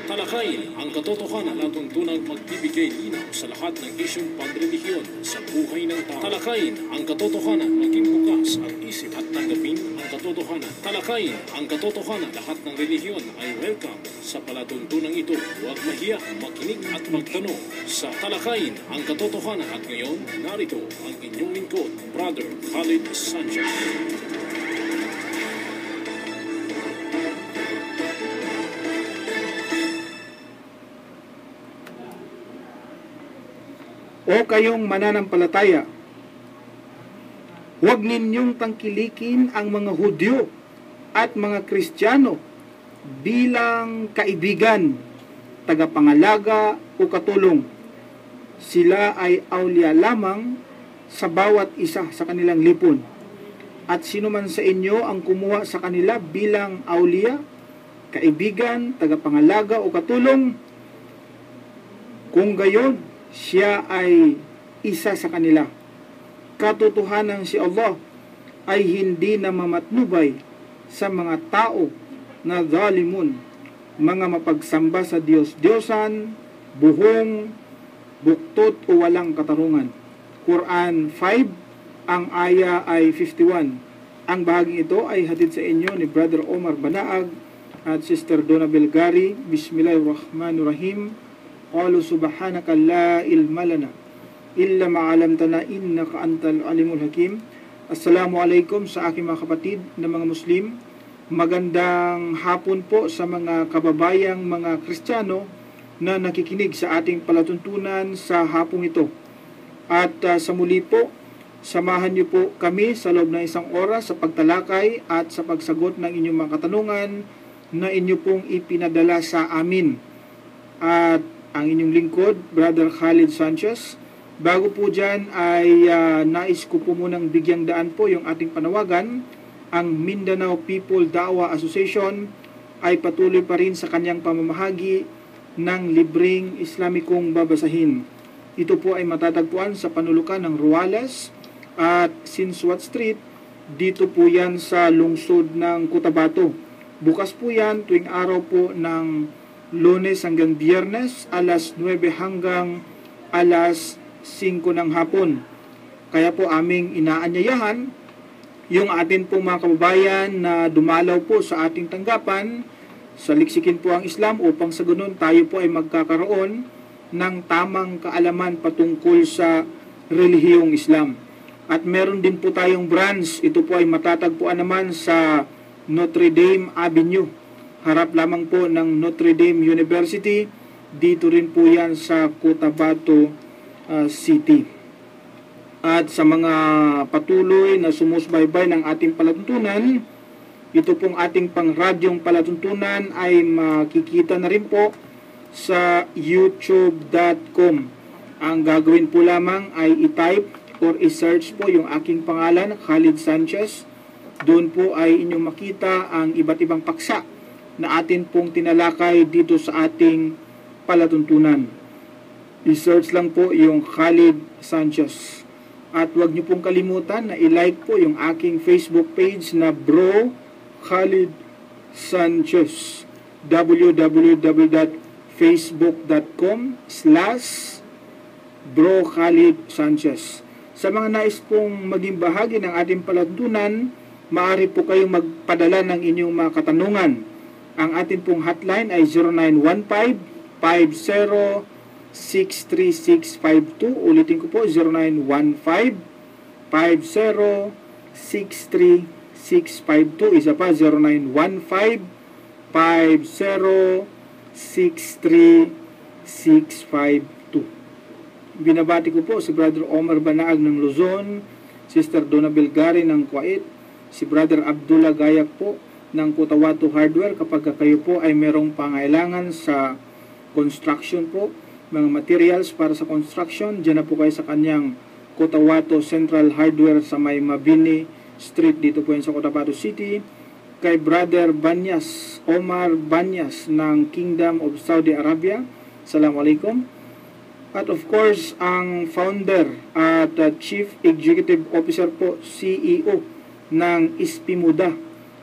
Talakayin ang katotohanan at tuntunang magbibigay linaw sa lahat ng isyong panrelihiyon sa buhay ng tao. Talakayin ang katotohanan, maging bukas ang isip at tanggapin ang katotohanan. Talakayin ang katotohanan, lahat ng relihiyon ay welcome sa palatuntunang ito. Huwag mahiya, makinig at magtanong sa Talakayin ang katotohanan. At ngayon, narito ang inyong lingkod, Brother Khalid Sanchez. O kayong mananampalataya, huwag ninyong tangkilikin ang mga Hudyo at mga Kristiyano bilang kaibigan, tagapangalaga o katulong. Sila ay awliya lamang sa bawat isa sa kanilang lipon. At sino man sa inyo ang kumuha sa kanila bilang awliya, kaibigan, tagapangalaga o katulong, kung gayon, siya ay isa sa kanila. Katotohanan si Allah ay hindi namamatnubay sa mga tao na zalimun, mga mapagsamba sa Diyos-Diyosan, buhong, buktot o walang katarungan. Quran 5, ang aya ay 51. Ang bahaging ito ay hatid sa inyo ni Brother Omar Banaag at Sister Donna Belgari. Bismillahirrahmanirrahim. Qalu subhanaka la ilma lana illa ma 'allamtana innaka antal alimul hakim. Assalamualaikum sa aking mga kapatid na mga Muslim. Magandang hapon po sa mga kababayang mga Kristiyano na nakikinig sa ating palatuntunan sa hapong ito. At sa muli po, samahan niyo po kami sa loob ng isang oras sa pagtalakay at sa pagsagot ng inyong mga katanungan na inyo pong ipinadala sa amin. At ang inyong lingkod, Brother Khalid Sanchez. Bago po dyan ay nais ko po munang bigyang daan po yung ating panawagan. Ang Mindanao People Da'wah Association ay patuloy pa rin sa kanyang pamamahagi ng libreng Islamikong babasahin. Ito po ay matatagpuan sa panulukan ng Ruales at Sinswat Street. Dito po yan sa lungsod ng Cotabato. Bukas po yan tuwing araw po ng Lunes hanggang Biyernes, alas 9 hanggang alas 5 ng hapon. Kaya po aming inaanyayahan yung atin pong mga kababayan na dumalaw po sa ating tanggapan, saliksikin po ang Islam upang sa ganun tayo po ay magkakaroon ng tamang kaalaman patungkol sa relihiyong Islam. At meron din po tayong branch, ito po ay matatagpuan naman sa Notre Dame Avenue. Harap lamang po ng Notre Dame University. Dito rin po yan sa Cotabato City. At sa mga patuloy na sumusubaybay ng ating palatuntunan, ito pong ating pangradyong palatuntunan ay makikita na rin po sa youtube.com. Ang gagawin po lamang ay i-type or i-search po yung aking pangalan, Khalid Sanchez. Doon po ay inyong makita ang iba't ibang paksa na atin pong tinalakay dito sa ating palatuntunan. I-search lang po yung Khalid Sanchez. At huwag niyo pong kalimutan na i-like po yung aking Facebook page na Bro Khalid Sanchez. www.facebook.com/Bro Khalid Sanchez. Sa mga nais pong maging bahagi ng ating palatuntunan, maaari po kayong magpadala ng inyong mga katanungan. Ang atin pong hotline ay 0915-50-63652. Ulitin ko po, 0915-50-63652. Isa pa, 0915-50-63652. Binabati ko po si Brother Omar Banaag ng Luzon, Sister Donna Belgari ng Kuwait, si Brother Abdullah Gayak po ng Cotabato Hardware. Kapag kayo po ay merong pangailangan sa construction po, mga materials para sa construction, dyan na po kayo sa kanyang Cotabato Central Hardware sa may Mabini Street, dito po yan sa Cotabato City. Kay Brother Banyas, Omar Banyas ng Kingdom of Saudi Arabia, Assalamualaikum. At of course, ang founder at Chief Executive Officer po, CEO ng Ispimuda,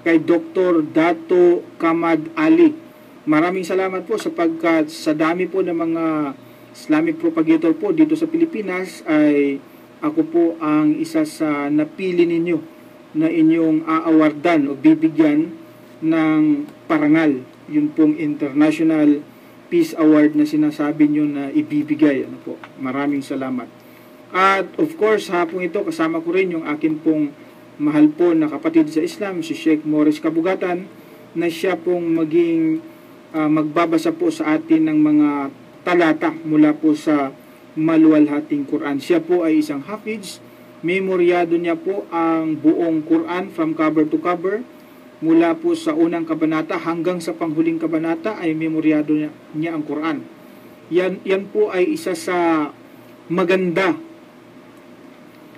kay Dr. Dato Kamad Ali Maraming salamat po sapagkat sa dami po ng mga Islamic propagator po dito sa Pilipinas ay ako po ang isa sa napili ninyo na inyong aawardan o bibigyan ng parangal. Yun pong International Peace Award na sinasabi nyo na ibibigay. Ano po? Maraming salamat. At of course, hapong ito kasama ko rin yung akin pong mahal po na kapatid sa Islam, si Sheikh Morris Kabugatan, na siya pong magbabasa po sa atin ng mga talata mula po sa maluwalhating Quran. Siya po ay isang hafiz, memoryado niya po ang buong Quran from cover to cover, mula po sa unang kabanata hanggang sa panghuling kabanata ay memoryado niya ang Quran. Yan po ay isa sa maganda.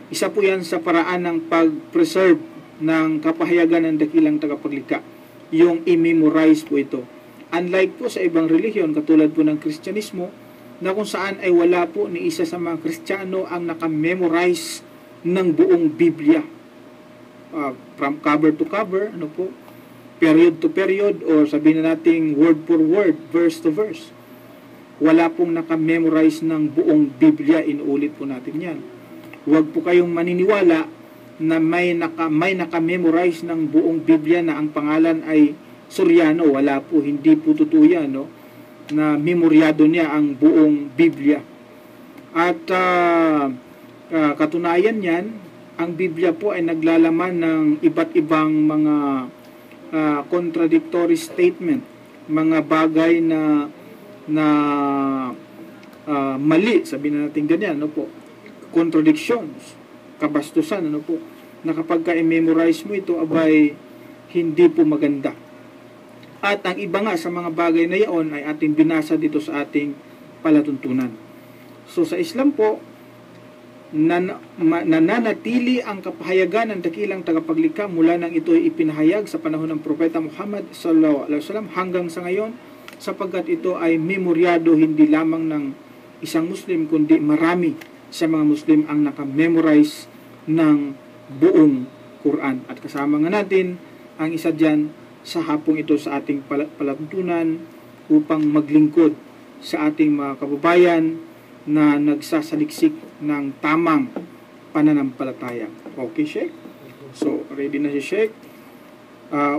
Isa po yan sa paraan ng pag-preserve ng kapahayagan ng dakilang tagapaglikha. Yung i-memorize po ito. Unlike po sa ibang relihiyon, katulad po ng Kristyanismo, na kung saan ay wala po ni isa sa mga Kristiyano ang nakamemorize ng buong Biblia. From cover to cover, ano po, period to period, or sabihin na natin word for word, verse to verse. Wala pong nakamemorize ng buong Biblia, inuulit po natin yan. Huwag po kayong maniniwala na may nakamemorize ng buong Biblia na ang pangalan ay Soriano. Wala po, hindi po totoo yan, no? Na memoryado niya ang buong Biblia. At katunayan yan, ang Biblia po ay naglalaman ng iba't ibang mga contradictory statement, mga bagay na mali, sabihin natin ganyan, no po, contradictions, kabastusan, ano po, na kapag ka-memorize mo ito, abay, hindi po maganda. At ang iba nga sa mga bagay na iyon ay ating binasa dito sa ating palatuntunan. So sa Islam po, nananatili ang kapahayagan ng dakilang tagapaglikha mula nang ito ay ipinahayag sa panahon ng Propeta Muhammad sallallahu alaihi wasallam hanggang sa ngayon, sapagkat ito ay memoryado hindi lamang ng isang Muslim kundi marami sa mga Muslim ang nakamemorize ng buong Quran. At kasama nga natin ang isa dyan sa hapong ito sa ating palatuntunan upang maglingkod sa ating mga kababayan na nagsasaliksik ng tamang pananampalataya. Okay, Sheikh? So, ready na si Sheikh.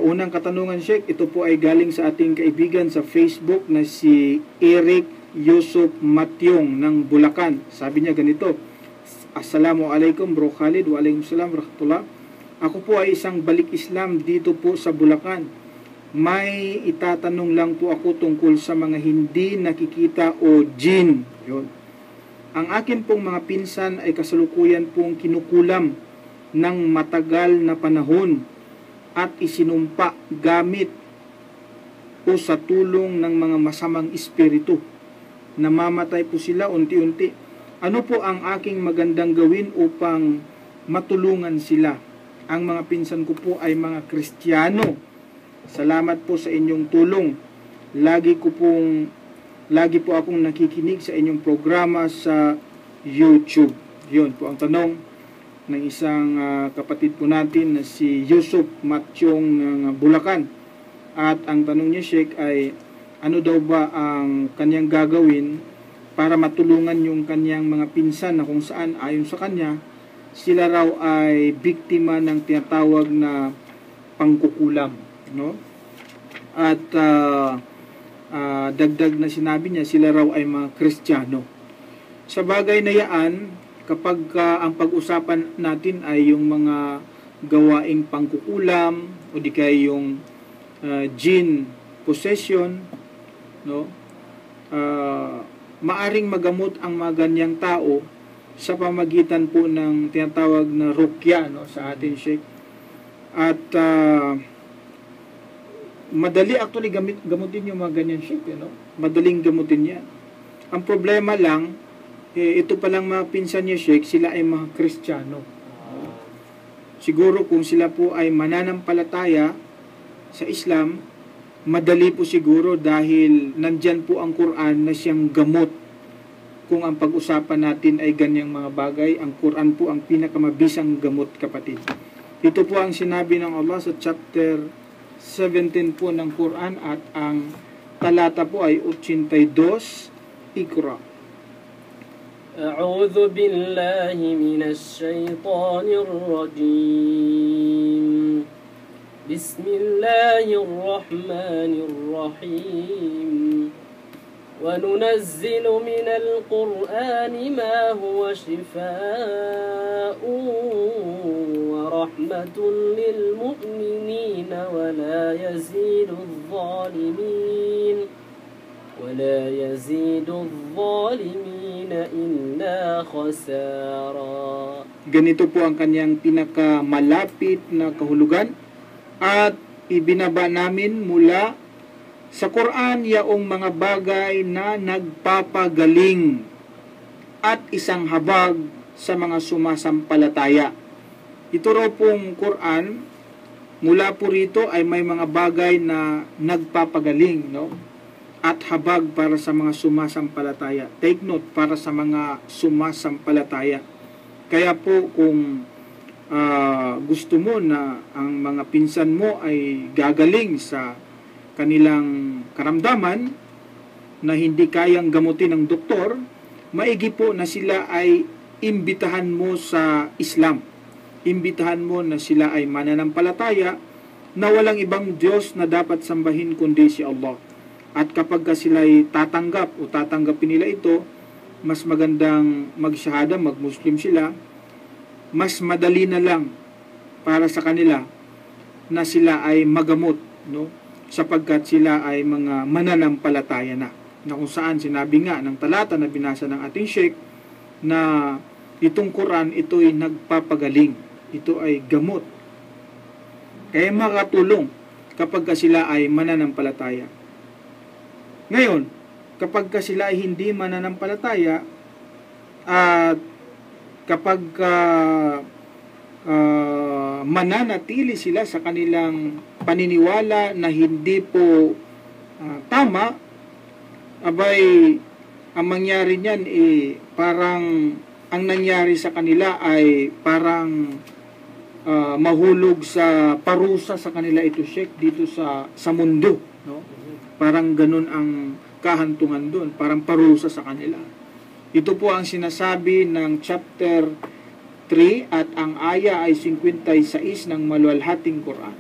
Unang katanungan, Sheikh, ito po ay galing sa ating kaibigan sa Facebook na si Eric Yusuf Matyong ng Bulacan. Sabi niya ganito, Assalamualaikum Bro Khalid, wa alaikumussalam warahmatullah. Ako po ay isang balik Islam dito po sa Bulacan. May itatanong lang po ako tungkol sa mga hindi nakikita o jinn. Yun. Ang akin pong mga pinsan ay kasalukuyan pong kinukulam ng matagal na panahon at isinumpa gamit o sa tulong ng mga masamang espiritu. Namamatay po sila unti-unti. Ano po ang aking magandang gawin upang matulungan sila? Ang mga pinsan ko po ay mga Kristiyano. Salamat po sa inyong tulong. Lagi po akong nakikinig sa inyong programa sa YouTube. Yun po ang tanong ng isang kapatid po natin na si Yusuf Matyong ng Bulacan. At ang tanong niya, Sheikh, ay ano daw ba ang kanyang gagawin para matulungan yung kanyang mga pinsan na kung saan ayon sa kanya sila raw ay biktima ng tinatawag na pangkukulam, no? At dagdag na sinabi niya, sila raw ay mga Kristiyano. Sa bagay na yaan, kapag ang pag-usapan natin ay yung mga gawaing pangkukulam o di kaya yung jinn possession, no? Maaring magamot ang mga ganyang tao sa pamagitan po ng tinatawag na ruqya, no, sa atin, Sheikh. At madali actually gamutin yung mga ganyan, Sheikh, no? Madaling gamutin yan. Ang problema lang, ito palang mga pinsan niya, Sheikh, sila ay mga Kristiyano. Siguro kung sila po ay mananampalataya sa Islam, madali po siguro dahil nandyan po ang Quran na siyang gamot. Kung ang pag-usapan natin ay ganyang mga bagay, ang Quran po ang pinakamabisang gamot, kapatid. Ito po ang sinabi ng Allah sa chapter 17 po ng Quran at ang talata po ay 82, Iqra. أعوذ بالله من الشيطان الرجيم بسم الله الرحمن الرحيم وننزل من القرآن ما هو شفاء ورحمة للمؤمنين ولا يزيد الظالمين إلا خسارا. Ganito po ang kanyang pinakamalapit na kahulugan at ibinaba namin mula sa Quran yaong mga bagay na nagpapagaling at isang habag sa mga sumasampalataya. Ito raw pong Quran, mula po rito ay may mga bagay na nagpapagaling, no? At habag para sa mga sumasampalataya. Take note, para sa mga sumasampalataya. Kaya po kung gusto mo na ang mga pinsan mo ay gagaling sa kanilang karamdaman na hindi kayang gamutin ng doktor, maigi po na sila ay imbitahan mo sa Islam. Imbitahan mo na sila ay mananampalataya na walang ibang Diyos na dapat sambahin kundi si Allah. At kapag sila ay tatanggap o tatanggapin nila ito, mas magandang magsyahada, magmuslim sila, mas madali na lang para sa kanila na sila ay magamot, no? Sapagkat sila ay mga mananampalataya na kung saan sinabi nga ng talata na binasa ng ating Sheikh na itong Quran, ito ay nagpapagaling, ito ay gamot, kaya makatulong kapag sila ay mananampalataya. Ngayon, kapag sila ay hindi mananampalataya at kapag mananatili sila sa kanilang paniniwala na hindi po tama, abay, ang mangyari niyan parang ang nangyari sa kanila ay parang mahulog sa parusa sa kanila ito, Sheikh, dito sa mundo, no? Parang ganun ang kahantungan doon, parang parusa sa kanila. Ito po ang sinasabi ng chapter 3 at ang aya ay 56 ng maluwalhating Quran.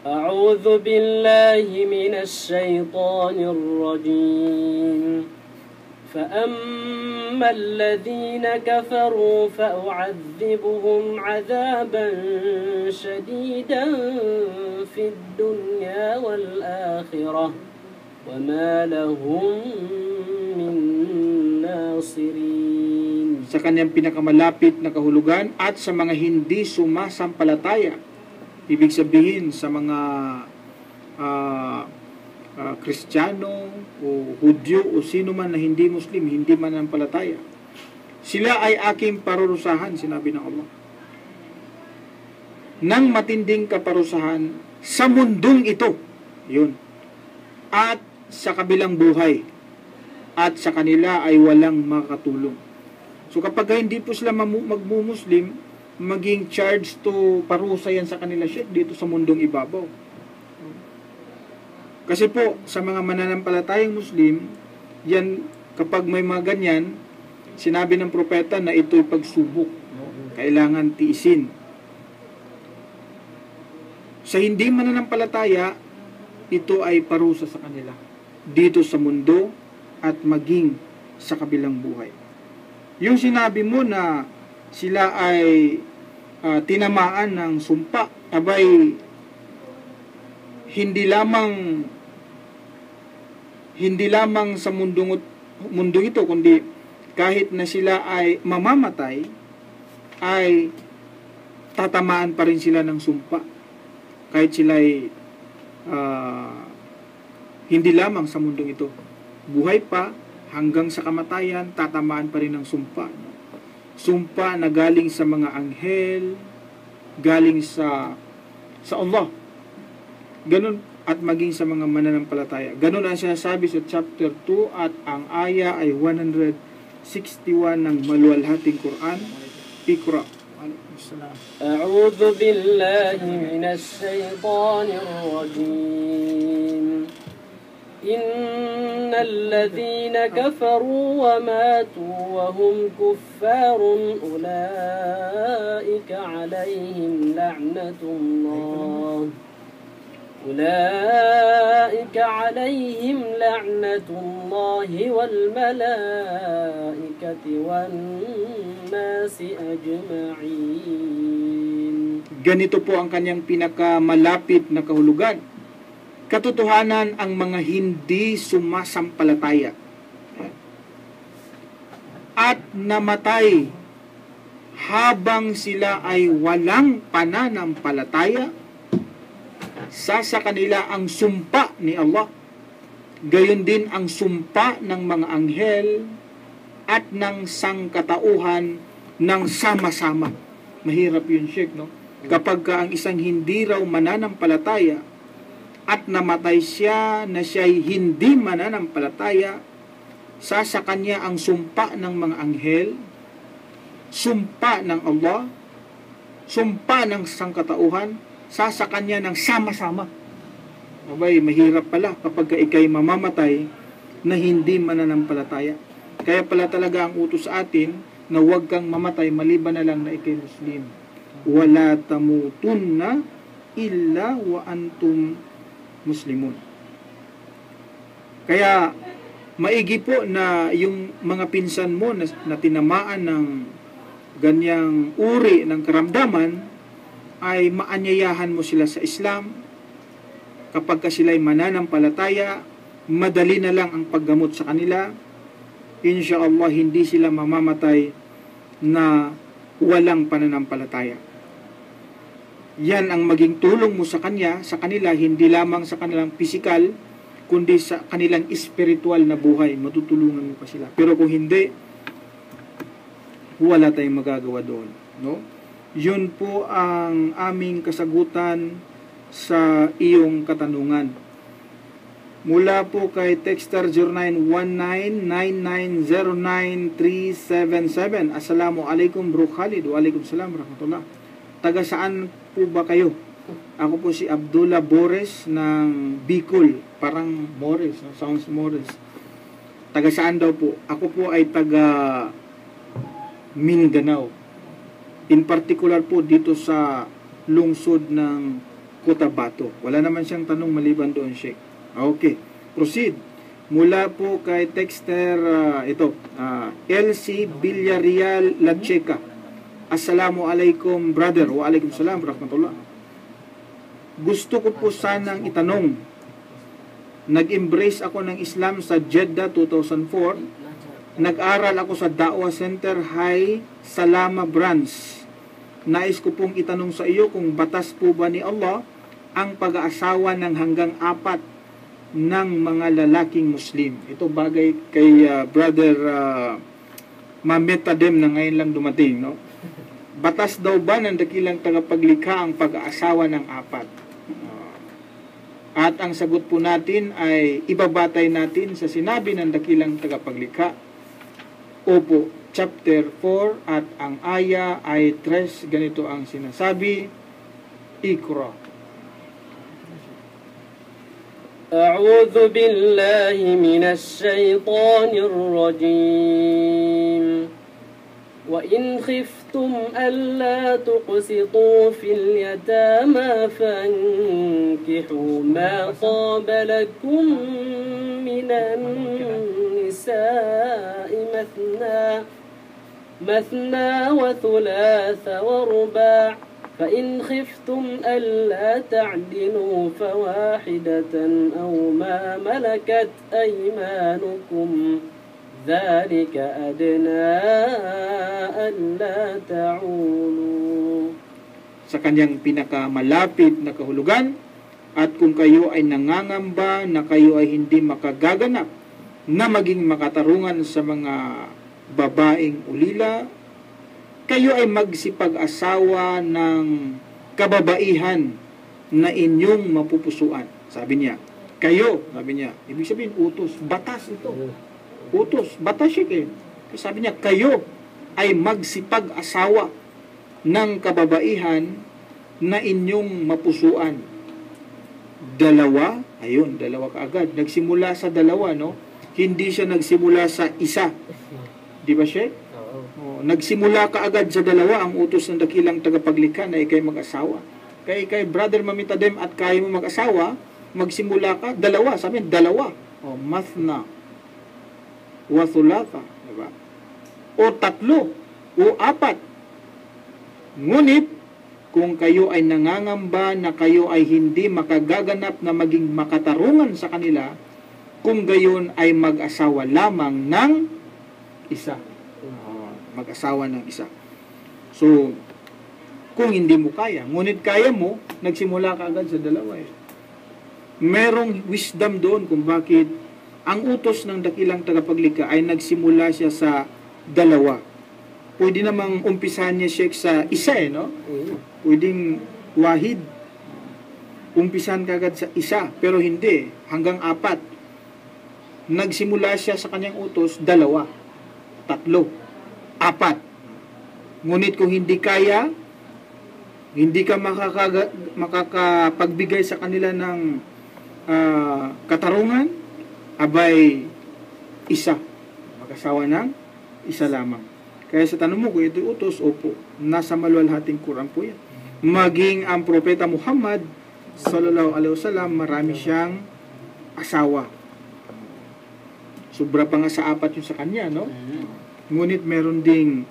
أعوذ بالله من الشيطان الرجيم فأما الذين كفروا فأعذبهم عذابا شديدا في الدنيا والآخرة وما لهم من ناصرين. Sa kanyang pinakamalapit na kahulugan at sa mga hindi sumasampalataya, ibig sabihin sa mga Kristiyano o Hudyo o sino man na hindi Muslim, hindi mananampalataya, sila ay aking parurusahan, sinabi ng Allah, ng matinding kaparusahan sa mundong ito, yun, at sa kabilang buhay, at sa kanila ay walang makatulong. So kapag hindi po sila magmumuslim, maging charged to parusa yan sa kanila, Sheikh, dito sa mundong ibabaw. Kasi po, sa mga mananampalatayang Muslim, yan, kapag may mga ganyan, sinabi ng propeta na ito'y pagsubok, no? Kailangan tiisin. Sa hindi mananampalataya, ito ay parusa sa kanila, dito sa mundo at maging sa kabilang buhay. Yung sinabi mo na sila ay tinamaan ng sumpa, abay, hindi lamang sa mundo ito, kundi kahit na sila ay mamamatay, ay tatamaan pa rin sila ng sumpa. Kahit sila ay hindi lamang sa mundong ito, buhay pa hanggang sa kamatayan, tatamaan pa rin ng sumpa. Sumpa na galing sa mga anghel, galing sa Allah. Ganun, at maging sa mga mananampalataya. Ganun ang sinasabi sa chapter 2 at ang aya ay 161 ng maluwalhating Quran. Iqra. أعوذ بالله من الشيطان الرجيم إن الذين كفروا وماتوا وهم كفار أولئك عليهم لعنة الله والملائكة والناس أجمعين. Ganito po ang kanyang pinakamalapit na kahulugan. Katotohanan ang mga hindi sumasampalataya at namatay habang sila ay walang pananampalataya, sa kanila ang sumpa ni Allah, gayon din ang sumpa ng mga anghel at ng sangkatauhan ng sama-sama. Mahirap yun, Sheikh, no? Kapag ang isang hindi raw mananampalataya at namatay siya na siya'y hindi mananampalataya, sa kanya ang sumpa ng mga anghel, sumpa ng Allah, sumpa ng sangkatauhan, sa kanya ng sama-sama. Abay, mahirap pala kapag ikay mamamatay na hindi mananampalataya. Kaya pala talaga ang utos sa atin na huwag kang mamatay maliban na lang na ikay Muslim. Wala tamutunna illa wa antum muslimun. Kaya maigi po na yung mga pinsan mo na tinamaan ng ganyang uri ng karamdaman ay maanyayahan mo sila sa Islam. Kapag ka sila'y mananampalataya, madali na lang ang paggamot sa kanila. Insyaallah, hindi sila mamamatay na walang pananampalataya. Yan ang maging tulong mo sa kanila, hindi lamang sa kanilang pisikal, kundi sa kanilang espiritual na buhay. Matutulungan mo pa sila. Pero kung hindi, wala tayong magagawa doon. No? Yun po ang aming kasagutan sa iyong katanungan. Mula po kay Texter 0919909377. Assalamualaikum Bro Khalid. Waalaikumsalam warahmatullah. Taga saan po ba kayo? Ako po si Abdullah Bores ng Bicol. Parang Mores, no? Sounds Mores. Taga saan daw po? Ako po ay taga Mindanao. In particular po dito sa lungsod ng Cotabato. Wala naman siyang tanong maliban doon, Sheikh. Okay, proceed. Mula po kay Texter, LC Villarreal Lacheca. Assalamualaikum brother. Waalaikumsalam warahmatullah. Gusto ko po sanang itanong. Nag-embrace ako ng Islam sa Jeddah 2004. Nag-aral ako sa Da'wah Center High Salama Branch. Nais ko pong itanong sa iyo kung batas po ba ni Allah ang pag-aasawa ng hanggang 4 ng mga lalaking Muslim. Ito bagay kay brother Mamet Tadem na ngayon lang dumating, no? Batas daw ba ng dakilang tagapaglikha ang pag-aasawa ng 4? At ang sagot po natin ay ibabatay natin sa sinabi ng dakilang tagapaglikha. Opo, chapter 4 at ang aya ay 3. Ganito ang sinasabi. Ikra. أعوذ بالله من الشيطان الرجيم وإن خفتم ألا تقسطوا في اليتامى فانكحوا ما طاب لكم من النساء مثنى وثلاث ورباع فإن خفتم ألا تعدلوا فواحدة أو ما ملكت أيمانكم ذلك أدنى ألا تعولوا. Sa kanyang pinakamalapit na kahulugan, at kung kayo ay nangangamba na kayo ay hindi makagaganap na maging makatarungan sa mga babaeng ulila, kayo ay magsipag-asawa ng kababaihan na inyong mapupusuan. Sabi niya, kayo, sabi niya, ibig sabihin utos, batas ito. Utos, batas siya. Sabi niya, kayo ay magsipag-asawa ng kababaihan na inyong mapusuan. dalawa, ayun, dalawa kaagad. Nagsimula sa dalawa, no? Hindi siya nagsimula sa isa. Di ba siya? Oh, nagsimula kaagad sa dalawa ang utos ng dakilang tagapaglikha na ikay mag-asawa. Kay Brother Mamitadem at kaya mo mag-asawa, magsimula ka, dalawa, sabi dalawa. O, mathna, wa thulatha, diba? O tatlo, o apat. Ngunit, kung kayo ay nangangamba na kayo ay hindi makagaganap na maging makatarungan sa kanila, kung gayon ay mag-asawa lamang ng isa. Mag-asawa ng isa. So, kung hindi mo kaya, ngunit kaya mo, nagsimula ka agad sa dalawa. Merong wisdom doon kung bakit ang utos ng dakilang tagapaglikha ay nagsimula siya sa dalawa. Pwede namang umpisahan niya siya sa isa, no? Pwedeng wahid. Umpisahan ka agad sa isa, pero hindi. Hanggang apat. Nagsimula siya sa kanyang utos, dalawa, tatlo, apat. Ngunit kung hindi kaya, hindi ka makakapagbigay sa kanila ng katarungan, abay, isa. Mag-asawa ng isa lamang. Kaya sa tanong mo, kung ito'y utos, opo, nasa maluwalhating Quran po yan. Maging ang Propeta Muhammad, sallallahu alaihi wasallam, marami siyang asawa. Sobra pa nga sa apat yung sa kanya, no? Ngunit meron ding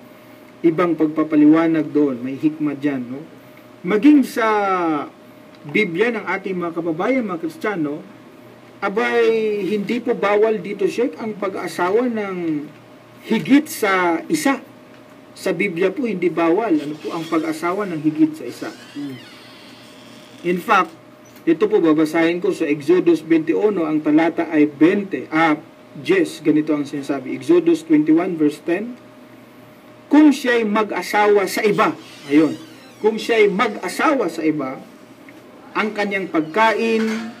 ibang pagpapaliwanag doon. May hikmah dyan, no? Maging sa Biblia ng ating mga kababayan, mga Kristiyano, abay, hindi po bawal dito, Sheikh, ang pag-asawa ng higit sa isa. Sa Biblia po, hindi bawal. Ano po ang pag-asawa ng higit sa isa? In fact, ito po babasahin ko sa Exodus 21, ang talata ay 20. Yes, ganito ang sinasabi. Exodus 21 verse 10. Kung siya'y mag-asawa sa iba, ayun, kung siya'y mag-asawa sa iba, ang kanyang pagkain,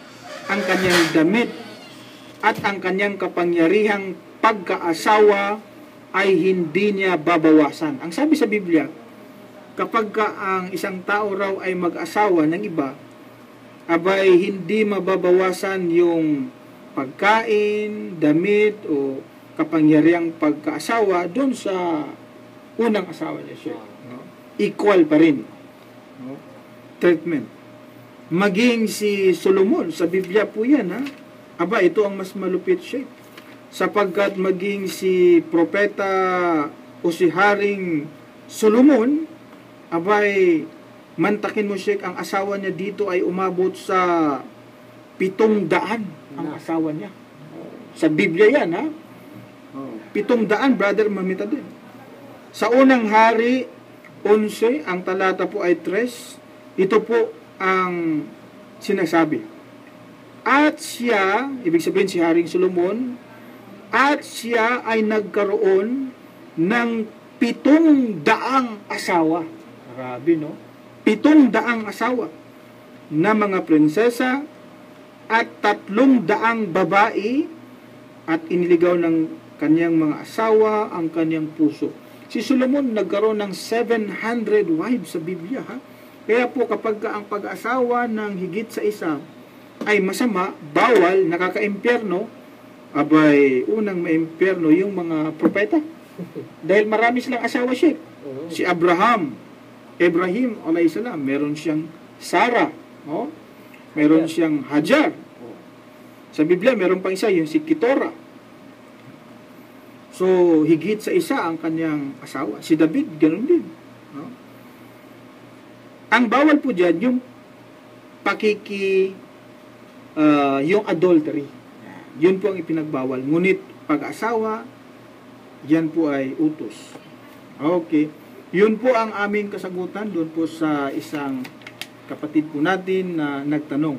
ang kanyang damit, at ang kanyang kapangyarihang pagkaasawa ay hindi niya babawasan. Ang sabi sa Biblia, kapag ang isang tao raw ay mag-asawa ng iba, abay hindi mababawasan yung pagkain, damit, o kapangyarihang pagkaasawa doon sa unang asawa niya siya. No? Equal pa rin. No? Treatment. Maging si Solomon, sa Biblia po yan, ha? Aba, ito ang mas malupit siya. Sapagkat maging si Propeta o si Haring Solomon, abay, mantakin mo siya, ang asawa niya dito ay umabot sa 700 ang asawa niya. Sa Biblia yan, ha? 700, Brother Mamitadem. Sa unang hari, 11, ang talata po ay 3. Ito po ang sinasabi. At siya, ibig sabihin si Haring Solomon, at siya ay nagkaroon ng 700 asawa. Grabe, no? 700 asawa na mga prinsesa at 300 babae, at iniligaw ng kanyang mga asawa ang kanyang puso. Si Solomon nagkaroon ng 700 wives sa Biblia, ha? Kaya po kapag ang pag-asawa ng higit sa isa ay masama, bawal, nakaka-impyerno, abay, unang maimpyerno yung mga propeta. Dahil marami silang asawa, Sheikh. Si Ibrahim alayhi salam, meron siyang Sarah, no? Meron siyang Hajar. Sa Biblia, meron pang isa, yung si Ketura. So, higit sa isa ang kanyang asawa. Si David, ganun din. No? Ang bawal po dyan, yung yung adultery. Yun po ang ipinagbawal. Ngunit, pag-asawa, yan po ay utos. Okay. Yun po ang aming kasagutan doon po sa isang kapatid po natin na nagtanong.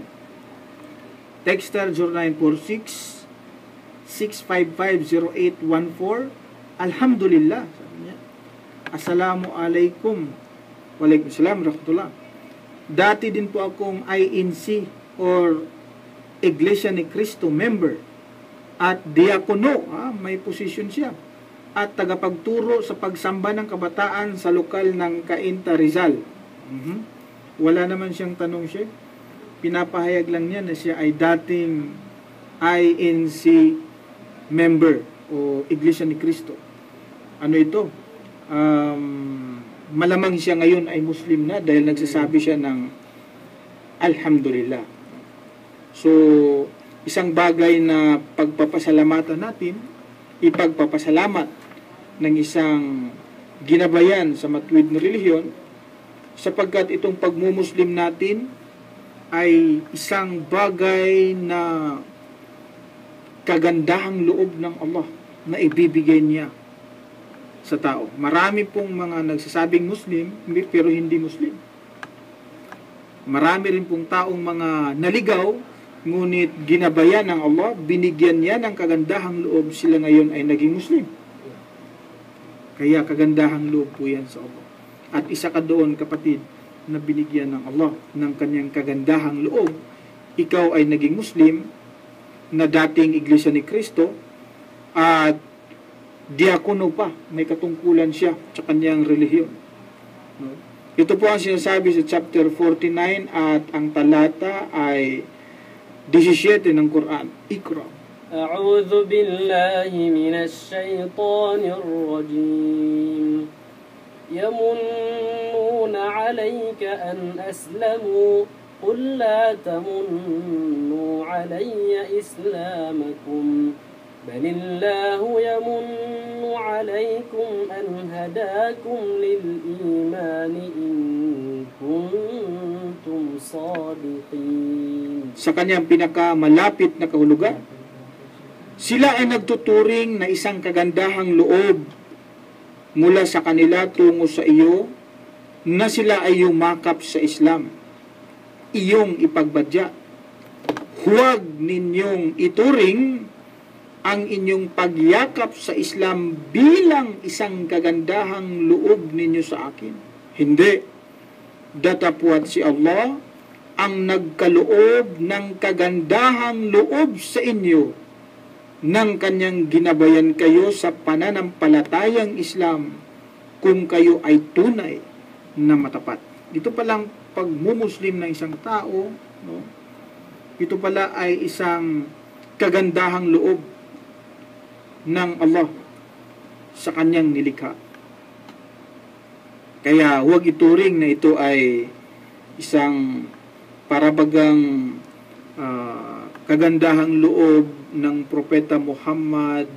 Texter 0946 6550814. Alhamdulillah, sabi niya. Assalamu alaikum. Waalaikumsalam rahmatullah. Dati din po akong INC or Iglesia ni Cristo member at diakono, may posisyon siya, at tagapagturo sa pagsamba ng kabataan sa lokal ng Cainta, Rizal. Wala naman siyang tanong, siya. pinapahayag lang niya na siya ay dating INC member o Iglesia ni Cristo. Ano ito? Malamang siya ngayon ay Muslim na dahil nagsasabi siya ng Alhamdulillah. So, isang bagay na pagpapasalamatan natin, ipagpapasalamat ng isang ginabayan sa matuwid na relihiyon, sapagkat itong pagmumuslim natin ay isang bagay na kagandahang loob ng Allah na ibibigay niya sa tao. Marami pong mga nagsasabing Muslim pero hindi Muslim. Marami rin pong taong mga naligaw ngunit ginabayan ng Allah, binigyan niya ng kagandahang loob, sila ngayon ay naging Muslim. Kaya kagandahang loob po yan sa Allah. At isa ka doon, kapatid, na binigyan ng Allah ng kanyang kagandahang loob. Ikaw ay naging Muslim na dating Iglesia ni Cristo at diakono pa, may katungkulan siya sa kanyang relihiyon. No? Ito po ang sinasabi sa chapter 49 at ang talata ay 17 ng Quran. Iqra. أعوذ بالله من الشيطان الرجيم يمنون عليك أن أسلموا قل لا تمنوا علي إسلامكم بل الله يمن عليكم أن هداكم للإيمان إن كنتم صادقين. Sa kanyang pinakamalapit na kahulugan, sila ay nagtuturing na isang kagandahang loob mula sa kanila tungo sa iyo na sila ay yumakap sa Islam. Iyong ipagbadya. Huwag ninyong ituring ang inyong pagyakap sa Islam bilang isang kagandahang loob ninyo sa akin. Hindi. Datapwat si Allah ang nagkaloob ng kagandahang loob sa inyo nang kanyang ginabayan kayo sa pananampalatayang Islam kung kayo ay tunay na matapat. Ito palang pagmumuslim ng isang tao, no? Ito pala ay isang kagandahang loob ng Allah sa kanyang nilikha. Kaya huwag ituring na ito ay isang parabagang kagandahang loob ng Propeta Muhammad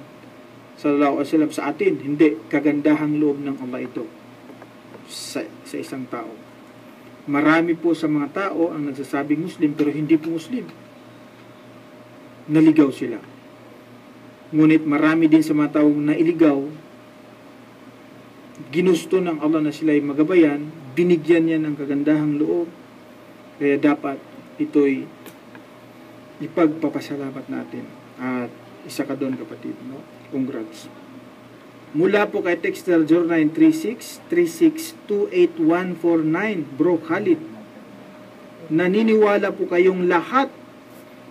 sallallahu alaihi wasallam sa atin. Hindi, kagandahang loob ng Allah ito sa isang tao. Marami po sa mga tao ang nagsasabing Muslim pero hindi po Muslim. Naligaw sila. Ngunit marami din sa mga taong nailigaw, ginusto ng Allah na sila ay magabayan, binigyan niya ng kagandahang loob. Kaya dapat ito'y ipagpapasalamat natin. At isa ka doon, kapatid, no? Congrats. Mula po kay Texter 0936-3628-149, Bro Khalid, naniniwala po kayong lahat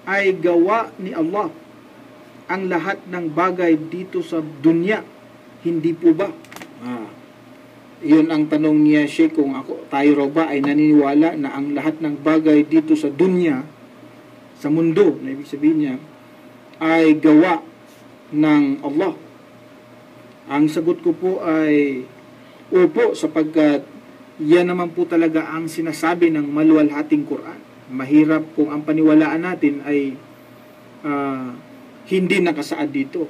ay gawa ni Allah, ang lahat ng bagay dito sa dunya, hindi po ba? Yun ang tanong niya, Sheikh, kung tayo raw ba ay naniniwala na ang lahat ng bagay dito sa dunya, sa mundo, na ibig sabihin niya, ay gawa ng Allah. Ang sagot ko po ay opo, sapagkat yan naman po talaga ang sinasabi ng maluwalhating Quran. Mahirap kung ang paniwalaan natin ay hindi nakasaad dito.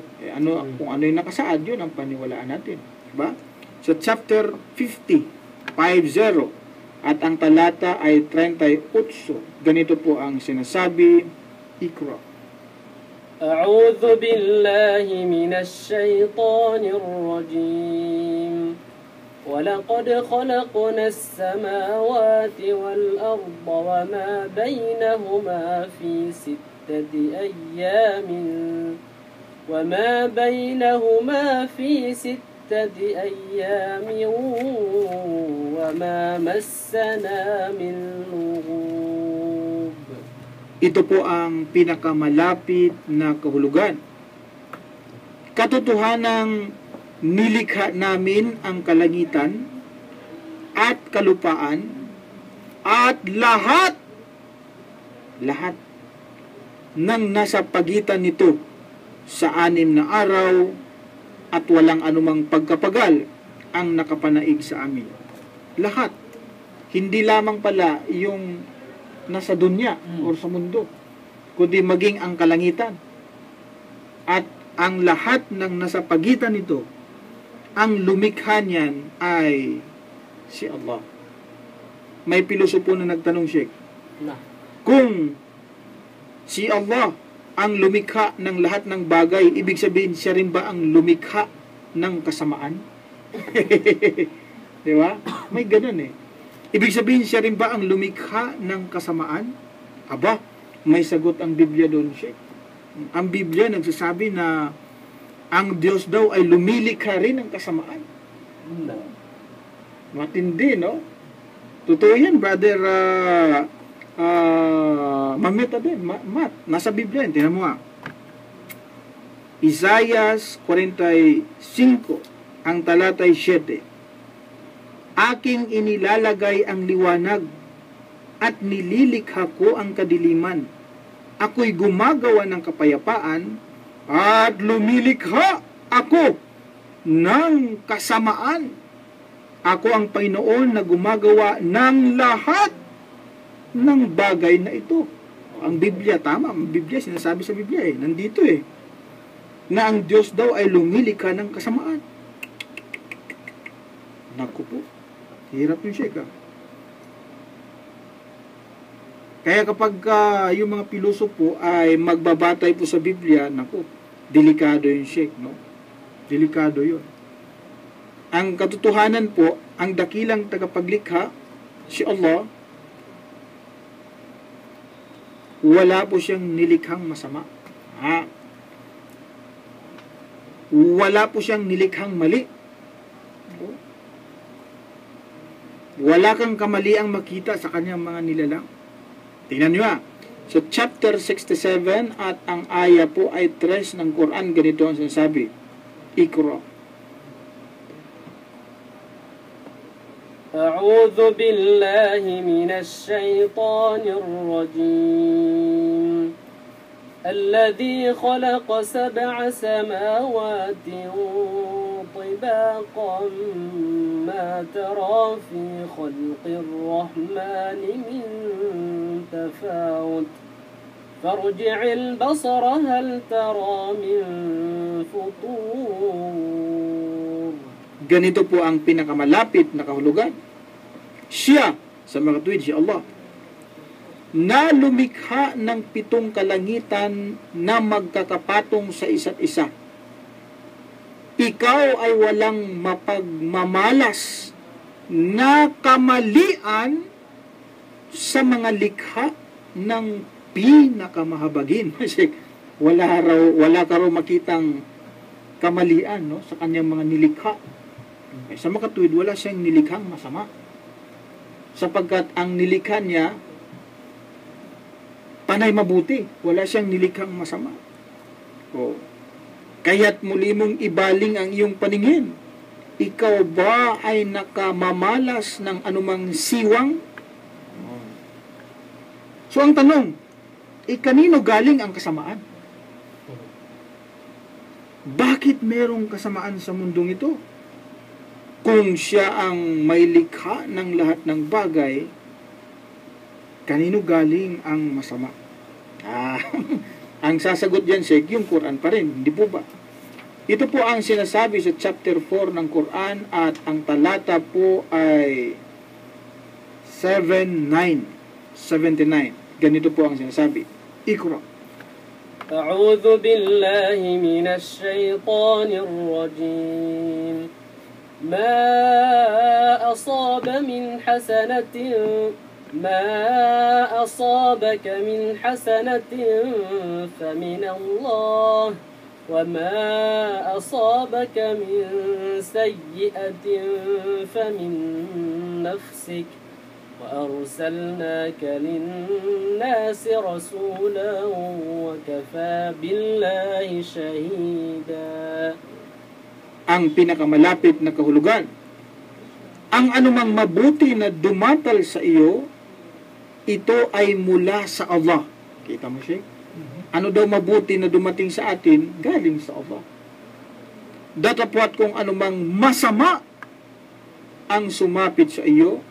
Kung ano yung nakasaad, yun ang paniwalaan natin. Diba? Sa chapter 50, at ang talata ay 38. Ganito po ang sinasabi. Iqra. أعوذ بالله من الشيطان الرجيم ولقد خلقنا السماوات والأرض وما بينهما في ستة أيام وما مسنا من لغوب. Ito po ang pinakamalapit na kahulugan. Katotohanang nilikha namin ang kalangitan at kalupaan at lahat lahat ng nasa pagitan nito sa 6 na araw at walang anumang pagkapagal ang nakapanaig sa amin. Lahat. Hindi lamang pala yung nasa dunya o sa mundo, kundi maging ang kalangitan. At ang lahat ng nasa pagitan nito, ang lumikha niyan ay si Allah. May pilosopo na nagtanong, Sheikh, kung si Allah ang lumikha ng lahat ng bagay, ibig sabihin siya rin ba ang lumikha ng kasamaan? Di ba? May ganun eh. Ibig sabihin siya rin ba ang lumikha ng kasamaan? Aba, may sagot ang Biblia doon, Sheikh. Ang Biblia nagsasabi na ang Diyos daw ay lumilikha rin ng kasamaan. Matindi, no? Totoo yan, brother Mameta din, Matt. Nasa Biblia yan, tinan mo nga. Isaiah 45, ang talatay 7. Aking inilalagay ang liwanag at nililikha ko ang kadiliman. Ako'y gumagawa ng kapayapaan at lumilikha ako ng kasamaan. Ako ang Panginoon na gumagawa ng lahat ng bagay na ito. Ang Biblia, tama. Ang Biblia, sinasabi sa Biblia nandito na ang Diyos daw ay lumilikha ng kasamaan. Naku po. Hirap yung Sheikh. Kaya kapag yung mga pilosopo ay magbabatay po sa Biblia, naku, delikado yung Sheikh, no? Delikado yun. Ang katotohanan po, ang dakilang tagapaglikha, si Allah, wala po siyang nilikhang masama. Wala po siyang nilikhang mali. Wala kang kamaliang makita sa kanyang mga nilalang. Tingnan nyo So, chapter 67 at ang aya po ay 3 ng Quran. Ganito ang sinasabi. Iqra. أعوذ بالله من الشيطان الرجيم الذي خلق 7 سماوات طباقا ما ترى في خلق الرحمن من تفاوت فارجع البصر هل ترى من فطور. Ganito po ang pinakamalapit na kahulugan. Siya, sa mga tuwid, si Allah, na lumikha ng 7 kalangitan na magkakapatong sa isa't isa. Ikaw ay walang mapagmamalas na kamalian sa mga likha ng pinakamahabagin. Kasi wala ka raw makitang kamalian, no, sa kanyang mga nilikha. Sa makatuwid, wala siyang nilikhang masama. Sapagkat ang nilikha niya, panay mabuti. Wala siyang nilikhang masama. Kaya't muli mong ibaling ang iyong paningin. Ikaw ba ay nakamamalas ng anumang siwang? So ang tanong, kanino galing ang kasamaan? Bakit merong kasamaan sa mundong ito? Kung siya ang may likha ng lahat ng bagay, kanino galing ang masama? Ang sasagot dyan, Sheikh, yung Quran pa rin, hindi po ba? Ito po ang sinasabi sa chapter 4 ng Quran at ang talata po ay 79. Ganito po ang sinasabi. Iqra. أعوذ بالله من الشيطان الرجيم ما أصابك من حسنة فمن الله وما أصابك من سيئة فمن نفسك وأرسلناك للناس رسولا وكفى بالله شهيدا. Ang pinakamalapit na kahulugan. Ang anumang mabuti na dumatal sa iyo, ito ay mula sa Allah. Kita mo, Sheikh? Ano daw mabuti na dumating sa atin, galing sa Allah. Datapwat kung anumang masama ang sumapit sa iyo,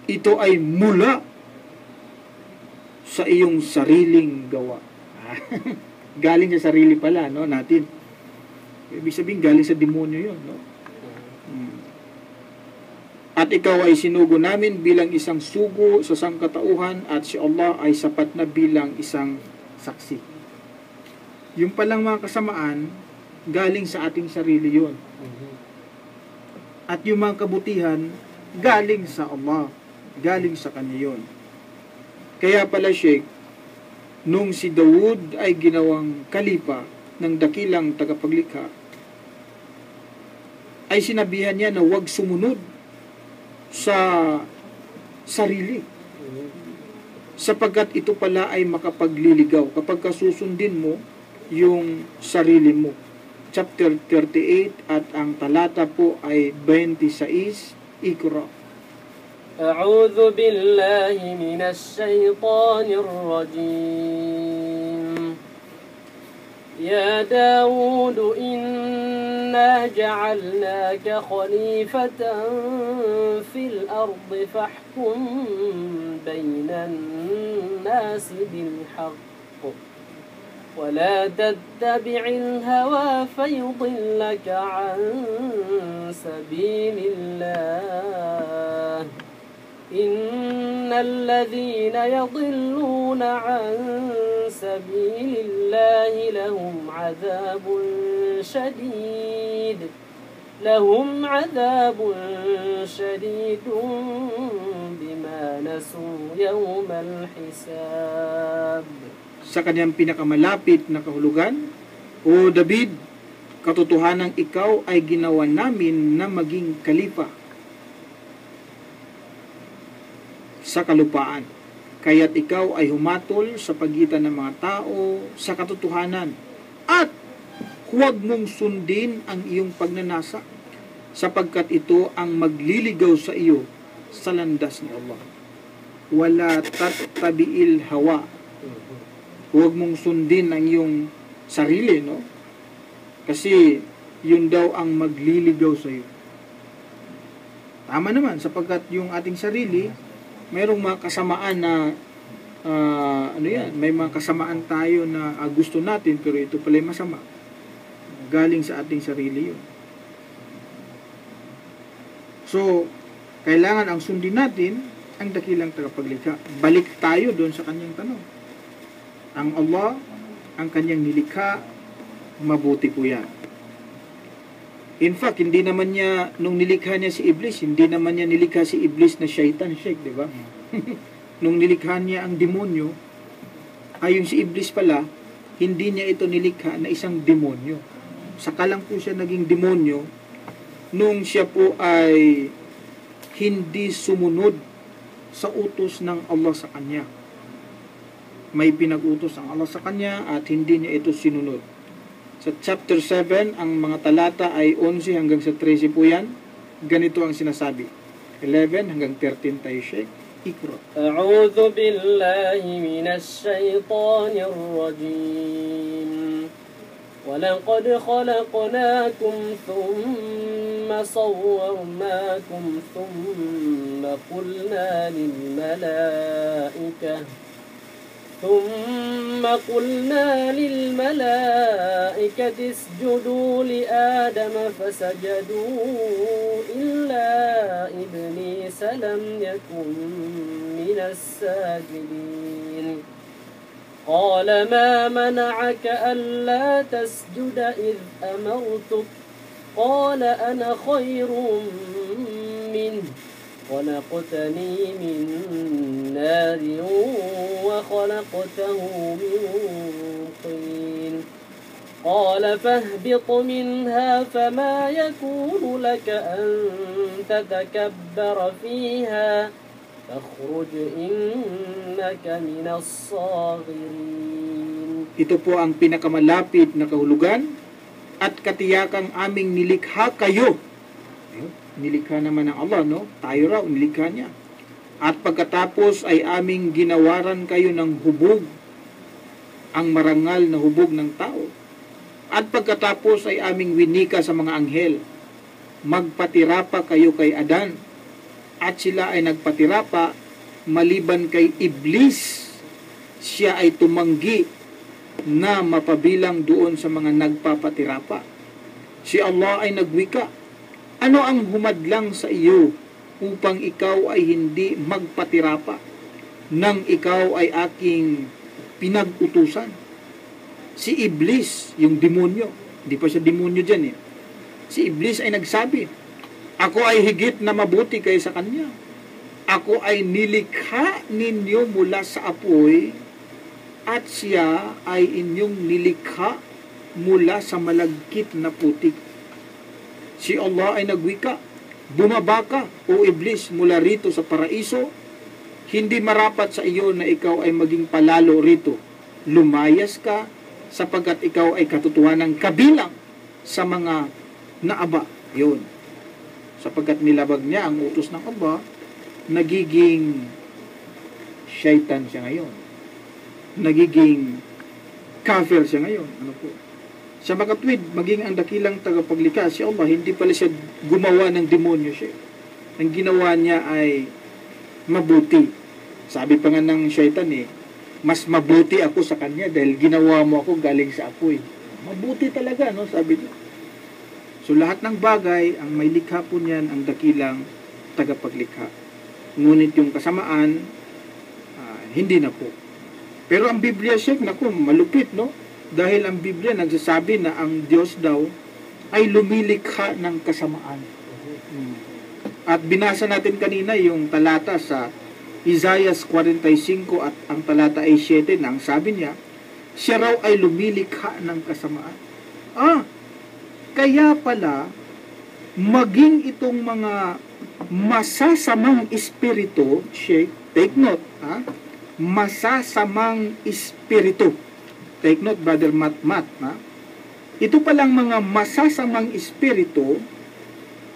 ito ay mula sa iyong sariling gawa. Galing sa sarili pala, no, natin. Ibig sabihin, galing sa demonyo yun, no? At ikaw ay sinugo namin bilang isang sugo sa sangkatauhan at si Allah ay sapat na bilang isang saksi. Yung palang mga kasamaan, galing sa ating sarili yun. At yung mga kabutihan, galing sa Allah. Galing sa Kanya yun. Kaya pala, Sheikh, nung si Dawood ay ginawang kalipa ng dakilang tagapaglikha, ay sinabihan niya na huwag sumunod sa sarili. Sapagkat ito pala ay makapagliligaw kapag kasusundin mo yung sarili mo. Chapter 38 at ang talata po ay 26, Iqra. أعوذ بالله من الشيطان الرجيم يا داود إنا جعلناك خليفة في الأرض فاحكم بين الناس بالحق ولا تتبع الهوى فيضلك عن سبيل الله إن الذين يضلون عن سبيل الله لهم عذاب شديد بما نسوا يوم الحساب. Sa kanyang pinakamalapit na kahulugan, O David, katotohanan ikaw ay ginawa namin na maging kalipa sa kalupaan. Kaya't ikaw ay humatol sa pagitan ng mga tao sa katotohanan at huwag mong sundin ang iyong pagnanasa sapagkat ito ang magliligaw sa iyo sa landas ni Allah. Wala tattabi'il hawa. Huwag mong sundin ang iyong sarili, no? Kasi yun daw ang magliligaw sa iyo. Tama naman, sapagkat yung ating sarili, mayroong mga kasamaan na may mga kasamaan tayo na gusto natin pero ito pala masama. Galing sa ating sarili yun. So, kailangan ang sundin natin ang dakilang tagapaglikha. Balik tayo doon sa kanyang tanong. Ang Allah, ang kanyang nilikha, mabuti po yan. In fact, hindi naman niya, nung nilikha niya si Iblis, hindi naman niya nilikha si Iblis na shaitan, Sheikh, di ba? Nung nilikha niya ang demonyo, ayon si Iblis pala, hindi niya ito nilikha na isang demonyo. Saka lang po siya naging demonyo nung siya po ay hindi sumunod sa utos ng Allah sa kanya. May pinag-utos ang Allah sa kanya at hindi niya ito sinunod. Sa chapter 7, ang mga talata ay 11 hanggang sa 13 po yan. Ganito ang sinasabi. 11 hanggang 13 tayo, Sheikh. Iqra. A'udhu billahi minash shaytanir rajim. وَلَقَدْ خَلَقْنَاكُمْ ثُمَّ صَوَّرْنَاكُمْ ثُمَّ قُلْنَا لِلْمَلَائِكَةِ اسْجُدُوا لِآدَمَ فَسَجَدُوا إِلَّا إِبْلِيسَ لَمْ يَكُنْ مِنَ السَّاجِدِينَ قال ما منعك ألا تسجد إذ أمرتك قال أنا خير منه خلقتني من نار وخلقته من طين قال فاهبط منها فما يكون لك أن تتكبر فيها فاخرج إنك من الصاغرين. Ito po ang pinakamalapit na kahulugan at katiyakang aming nilikha kayo. Nilikha naman ng Allah, no? Tayo raw, nilikha niya. At pagkatapos ay aming ginawaran kayo ng hubog, ang marangal na hubog ng tao. At pagkatapos ay aming winika sa mga anghel, magpatira pa kayo kay Adan. At sila ay nagpatira pa maliban kay Iblis. Siya ay tumanggi na mapabilang doon sa mga nagpapatira pa. Si Allah ay nagwika, ano ang humadlang sa iyo upang ikaw ay hindi magpatira pa nang ikaw ay aking pinag-utusan? Si Iblis, yung demonyo, hindi pa siya demonyo dyan eh. Si Iblis ay nagsabi, ako ay higit na mabuti kaysa kanya. Ako ay nilikha ninyo mula sa apoy at siya ay inyong nilikha mula sa malagkit na putik. Si Allah ay nagwika, bumaba ka, o Iblis, mula rito sa paraiso. Hindi marapat sa iyo na ikaw ay maging palalo rito. Lumayas ka, sapagkat ikaw ay katotohanan kabilang sa mga naaba. Yun. Sapagkat nilabag niya ang utos ng Aba, nagiging shaitan siya ngayon. Nagiging kafir siya ngayon. Ano po? Sa makatwid, maging ang dakilang tagapaglikha, si Allah, hindi pala siya gumawa ng demonyo siya. Ang ginawa niya ay mabuti. Sabi pa nga ng shaitan mas mabuti ako sa kanya dahil ginawa mo ako galing sa apoy. Mabuti talaga, no? Sabi niya. So lahat ng bagay, ang may likha po niyan, ang dakilang tagapaglikha. Ngunit yung kasamaan, hindi na po. Pero ang Biblia, Sheikh, naku, malupit, no? Dahil ang Biblia nagsasabi na ang Diyos daw ay lumilikha ng kasamaan. At binasa natin kanina yung talata sa Isaiah 45 at ang talata ay 7 na ang sabi niya, siya raw ay lumilikha ng kasamaan. Kaya pala, maging itong mga masasamang espiritu, Sheikh, take note, masasamang espiritu. Take note, Brother Mat. Ito palang mga masasamang espiritu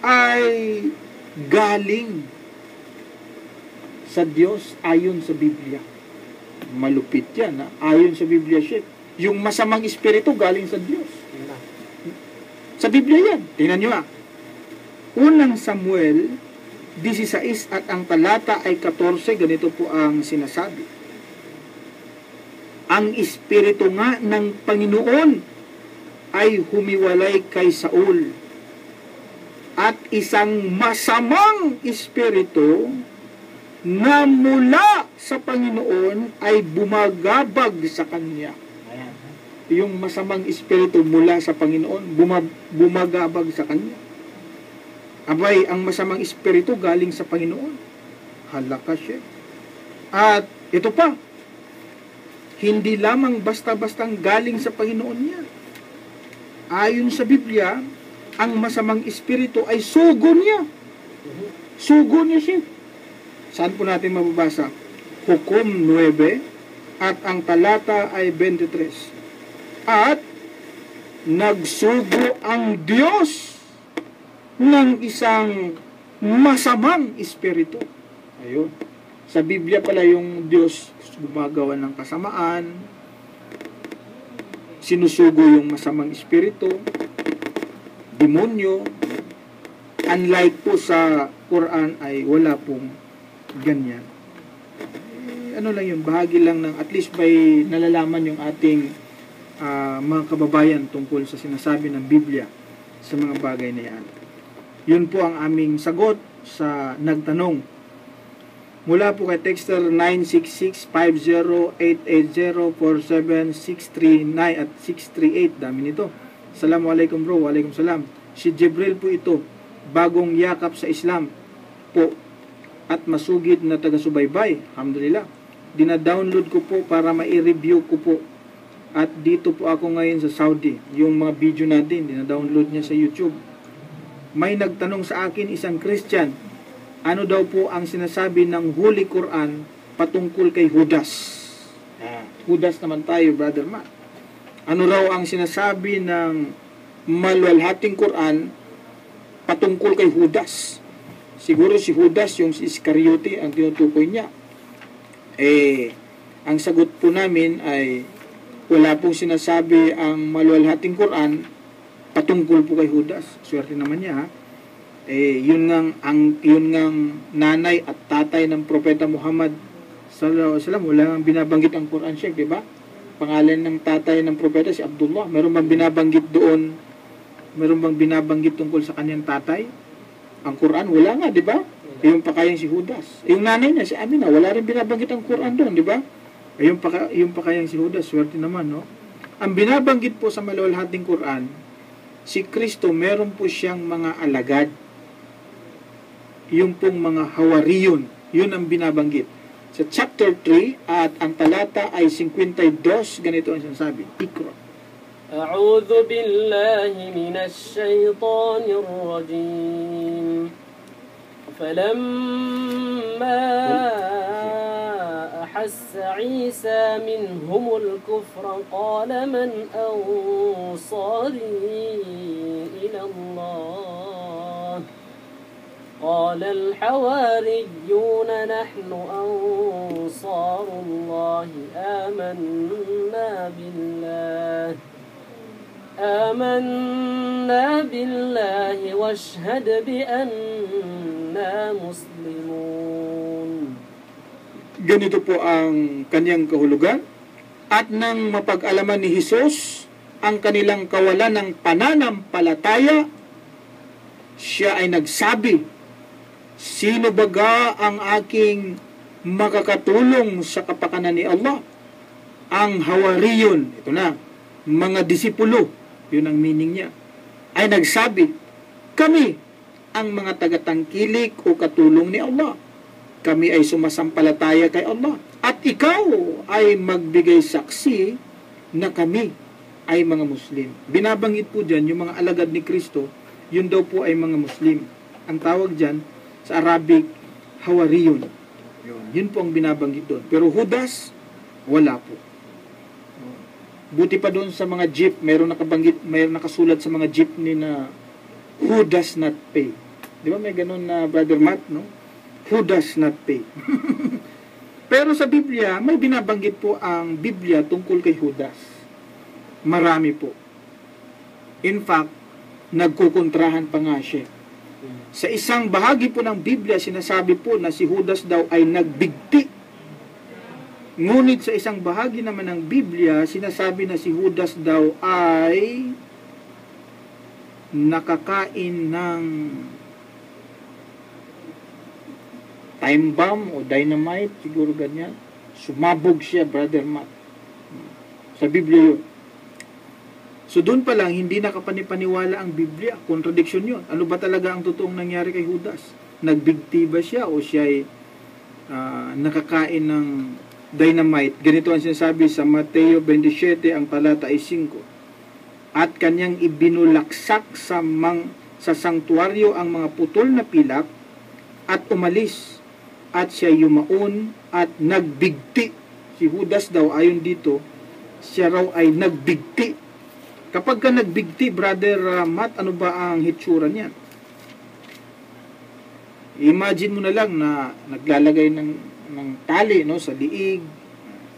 ay galing sa Diyos ayon sa Biblia. Malupit yan, ayon sa Biblia, Sheikh. Yung masamang espiritu galing sa Diyos. Sa Biblia yan. Tingnan nyo Unang Samuel 16 at ang talata ay 14, ganito po ang sinasabi. Ang espiritu nga ng Panginoon ay humiwalay kay Saul at isang masamang espiritu na mula sa Panginoon ay bumagabag sa kanya. Yung masamang espiritu mula sa Panginoon bumagabag sa kanya. Abay, ang masamang espiritu galing sa Panginoon. Halaka siya. At ito pa, hindi lamang basta-bastang galing sa Panginoon niya. Ayon sa Biblia, ang masamang espiritu ay sugo niya. Sugo niya siya. Saan po natin mababasa? Hukom 9 at ang talata ay 23. At nagsugo ang Diyos ng isang masamang espiritu. Ayun. Sa Biblia pala yung Diyos gumagawa ng kasamaan, sinusugo yung masamang espiritu, demonyo. Unlike po sa Quran ay wala pong ganyan. Ano lang yun, bahagi lang ng at least by nalalaman yung ating mga kababayan tungkol sa sinasabi ng Biblia sa mga bagay na yan. Yun po ang aming sagot sa nagtanong. Mula po kay texter 966-50-880-47639 at 638. Dami nito. Assalamualaikum bro. Waalaikumsalam. Si Jibril po ito. Bagong yakap sa Islam po. At masugid na taga-subaybay. Alhamdulillah. Dina-download ko po para mai-review ko po. At dito po ako ngayon sa Saudi. Yung mga video natin, dina-download niya sa YouTube. May nagtanong sa akin isang Christian, ano daw po ang sinasabi ng Holy Quran patungkol kay Judas? Judas naman tayo, Brother Matt. Ano raw ang sinasabi ng maluwalhating Quran patungkol kay Judas? Siguro si Judas, yung si Iscariote, ang tinutukoy niya. Ang sagot po namin ay wala pong sinasabi ang maluwalhating Quran patungkol po kay Judas. Swerte naman niya, ha? Yun ngang nanay at tatay ng Propeta Muhammad sallallahu alaihi wasallam, wala nang binabanggit ang Quran, Sheikh, di ba? Pangalan ng tatay ng propeta si Abdullah. Meron bang binabanggit doon? Meron bang binabanggit tungkol sa kanyang tatay? Ang Quran, wala nga, di ba? Yung pakayang si Judas. Yung nanay niya, si Amina, wala rin binabanggit ang Quran doon, di ba? Yung pakayang si Judas, swerte naman, no? Ang binabanggit po sa maluwalhating Quran, si Kristo, meron po siyang mga alagad. Yung pong mga hawariyon, yun ang binabanggit. Sa chapter 3 at ang talata ay 52, ganito ang sinasabi. Ikra. أعوذ بالله من الشيطان الرجيم فلما أحس عيسى منهم الكفر قال من أنصاري إلى الله قال الحواريون نحن أنصار الله آمنا بالله واشهد بأننا مسلمون. Ganito po ang kanyang kahulugan. At nang mapag-alaman ni Jesus ang kanilang kawalan ng pananampalataya, siya ay nagsabi, sino baga ang aking makakatulong sa kapakanan ni Allah? Ang hawariyon, ito na, mga disipulo, yun ang meaning niya, ay nagsabi, kami ang mga tagatangkilik o katulong ni Allah. Kami ay sumasampalataya kay Allah. At ikaw ay magbigay saksi na kami ay mga Muslim. Binabanggit po dyan, yung mga alagad ni Kristo, yun daw po ay mga Muslim. Ang tawag dyan, sa Arabic, hawariyon. Yun po ang binabanggit doon. Pero Judas, wala po. Buti pa doon sa mga jeep, mayroon nakasulat sa mga jeepney na who does not pay. Di ba may ganun na Brother Matt, no? Who does not pay. Pero sa Biblia, may binabanggit po ang Biblia tungkol kay Judas. Marami po. In fact, nagkukontrahan pa nga siya. Sa isang bahagi po ng Biblia, sinasabi po na si Judas daw ay nagbigti. Ngunit sa isang bahagi naman ng Biblia, sinasabi na si Judas daw ay nakakain ng time bomb o dynamite, siguro ganyan. Sumabog siya, Brother Matt. Sa Biblia yun. So doon pa lang, hindi nakapanipaniwala ang Biblia. Contradiction yun. Ano ba talaga ang totoong nangyari kay Judas? Nagbigti ba siya o siya ay nakakain ng dynamite? Ganito ang sinasabi sa Mateo 27, ang talata ay 5. At kanyang ibinulaksak sa sanktuaryo ang mga putol na pilak at umalis. At siya yumaon at nagbigti. Si Judas daw, ayon dito, siya raw ay nagbigti. Kapag ka nagbigti, Brother Matt, ano ba ang hitsura niya? Imagine mo na lang na naglalagay ng tali, no, sa liig.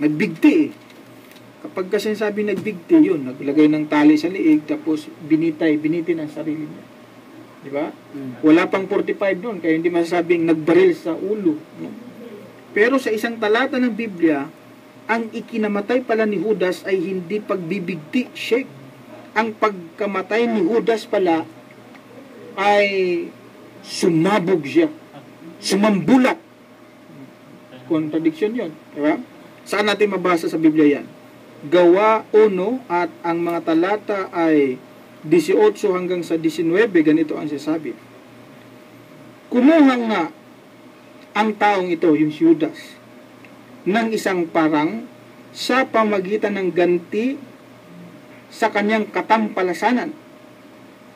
Nagbigti eh. Kapag kasi sabi nagbigti, yun, naglagay ng tali sa liig, tapos binitin ang sarili niya. Di ba? Wala pang 45 doon, kaya hindi masasabing nagbaril sa ulo. No? Pero sa isang talata ng Biblia, ang ikinamatay pala ni Judas ay hindi pagbibigti, Sheikh. Ang pagkamatay ni Judas pala ay sumabog siya. Sumambulat. Contradiction yun. Diba? Saan natin mabasa sa Biblia yan? Gawa 1 at ang mga talata ay 18 hanggang sa 19, ganito ang sasabi. Kumuha nga ang taong ito, yung si Judas, ng isang parang sa pamagitan ng ganti sa kanyang katampalasanan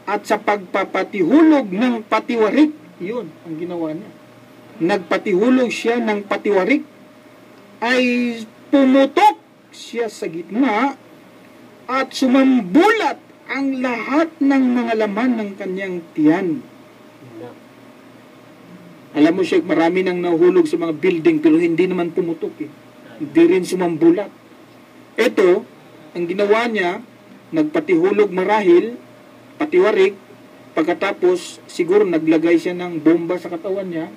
at sa pagpapatihulog ng patiwarik. Yun ang ginawa niya. Nagpatihulog siya ng patiwarik, ay pumutok siya sa gitna at sumambulat ang lahat ng mga laman ng kanyang tiyan. Alam mo, Sheikh, marami nang nahulog sa mga building pero hindi naman pumutok eh. Hindi rin sumambulat. Ito, ang ginawa niya, nagpatihulog marahil, patiwarik, pagkatapos siguro naglagay siya ng bomba sa katawan niya,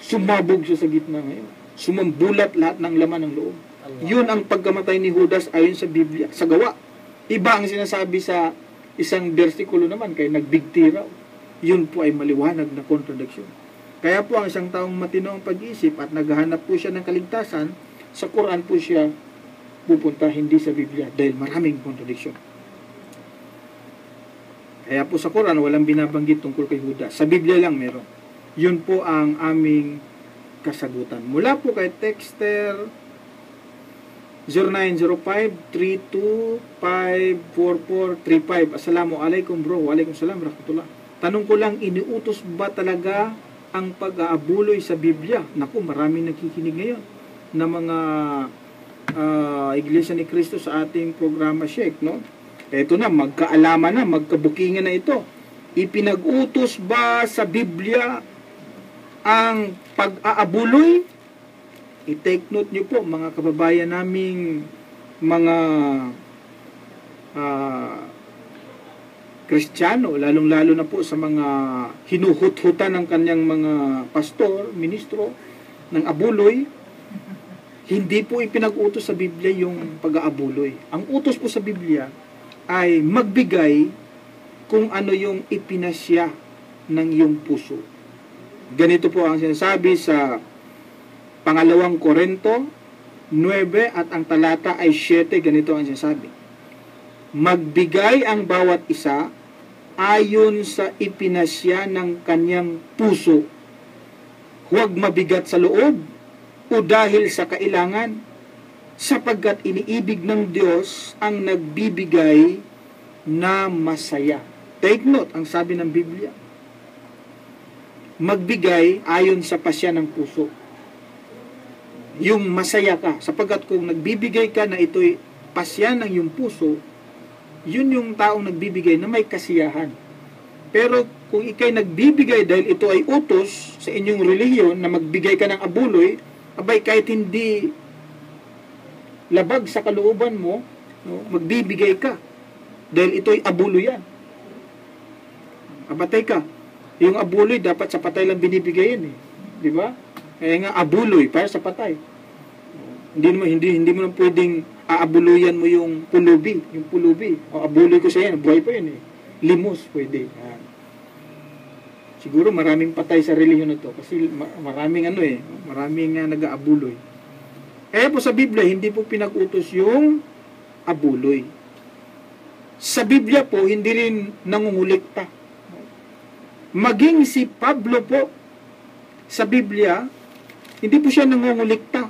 sumabog siya sa gitna ngayon. Sumambulat lahat ng laman ng loob. Yun ang pagkamatay ni Judas ayon sa Biblia, sa gawa. Iba ang sinasabi sa isang bersikulo naman, kay nagbigti raw. Yun po ay maliwanag na kontradiksyon. Kaya po ang isang taong matino ang pag-iisip at naghahanap po siya ng kaligtasan, sa Quran po siya pupunta, hindi sa Biblia, dahil maraming kontradiksyon. Kaya po sa Quran, walang binabanggit tungkol kay Judas. Sa Biblia lang meron. Yun po ang aming kasagutan. Mula po kay Texter 0905-325-4435. Assalamualaikum bro. Waalaikumsalam rahmatullah. Tanong ko lang, iniutos ba talaga ang pag-aabuloy sa Biblia? Naku, maraming nakikinig ngayon na mga Iglesia ni Cristo sa ating programa, Sheikh, no? Ito na, magkaalaman na, magkabukingan na ito. Ipinag-utos ba sa Biblia ang pag-aabuloy? I-take note nyo po, mga kababayan naming mga Kristiyano, lalong-lalo na po sa mga hinuhut-hutan ng kanyang mga pastor, ministro, ng abuloy. Hindi po ipinag-utos sa Biblia yung pag-aabuloy. Ang utos po sa Biblia ay magbigay kung ano yung ipinasya ng iyong puso. Ganito po ang sinasabi sa Pangalawang Korinto 9 at ang talata ay 7, ganito ang sinasabi. Magbigay ang bawat isa ayon sa ipinasya ng kanyang puso. Huwag mabigat sa loob o dahil sa kailangan, sapagkat iniibig ng Diyos ang nagbibigay na masaya. Take note, ang sabi ng Biblia. Magbigay ayon sa pasya ng puso. Yung masaya ka, sapagkat kung nagbibigay ka na ito'y pasya ng iyong puso, yun yung taong nagbibigay na may kasiyahan. Pero kung ikay nagbibigay dahil ito ay utos sa inyong relihiyon na magbigay ka ng abuloy, abay kahit hindi labag sa kalooban mo, no, magbibigay ka. Dahil ito'y abuloy yan. Abatay ka. Yung abuloy, dapat sa patay lang binibigayin eh. Di ba? Kaya nga abuloy, para sa patay. Hindi mo lang pwedeng aabuluyan mo yung pulubi. Yung pulubi. O abuloy ko sa yan, buhay pa yun eh. Limos, pwede. Siguro maraming patay sa relihiyon na to. Kasi maraming maraming nag-aabuloy. Kaya po sa Biblia, hindi po pinag-utos yung abuloy. Sa Biblia po, hindi rin nangungulikta. Maging si Pablo po, sa Biblia, hindi po siya nangungulikta.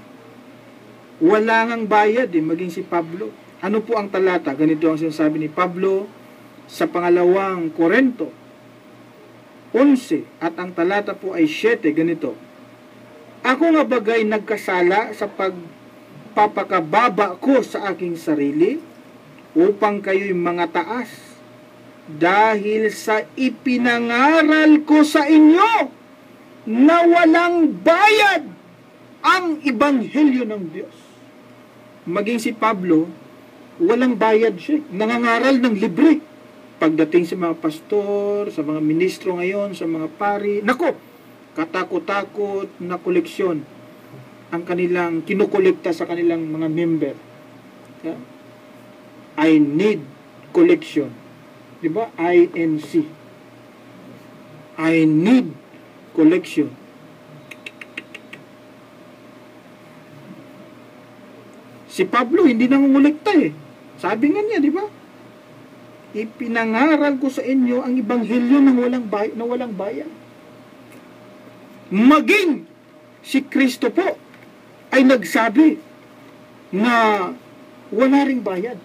Wala ngang bayad maging si Pablo. Ano po ang talata? Ganito ang sinasabi ni Pablo sa Pangalawang Korinto 11 at ang talata po ay 7, ganito. Ako nga bagay nagkasala sa pagpapakababa ko sa aking sarili upang kayo'y mga taas dahil sa ipinangaral ko sa inyo na walang bayad ang ebanghelyo ng Diyos. Maging si Pablo, walang bayad siya. Nangangaral ng libre. Pagdating sa mga pastor, sa mga ministro ngayon, sa mga pari, nako, katakot-takot na koleksyon ang kanilang kinukolekta sa kanilang mga member. Yeah? I need collection. Diba? INC. I need collection. Si Pablo hindi nangungulekta eh. Sabi nga niya, di ba? Ipinangaral ko sa inyo ang ebanghelyo ng walang bayad. Maging si Kristo po ay nagsabi na wala ring bayad.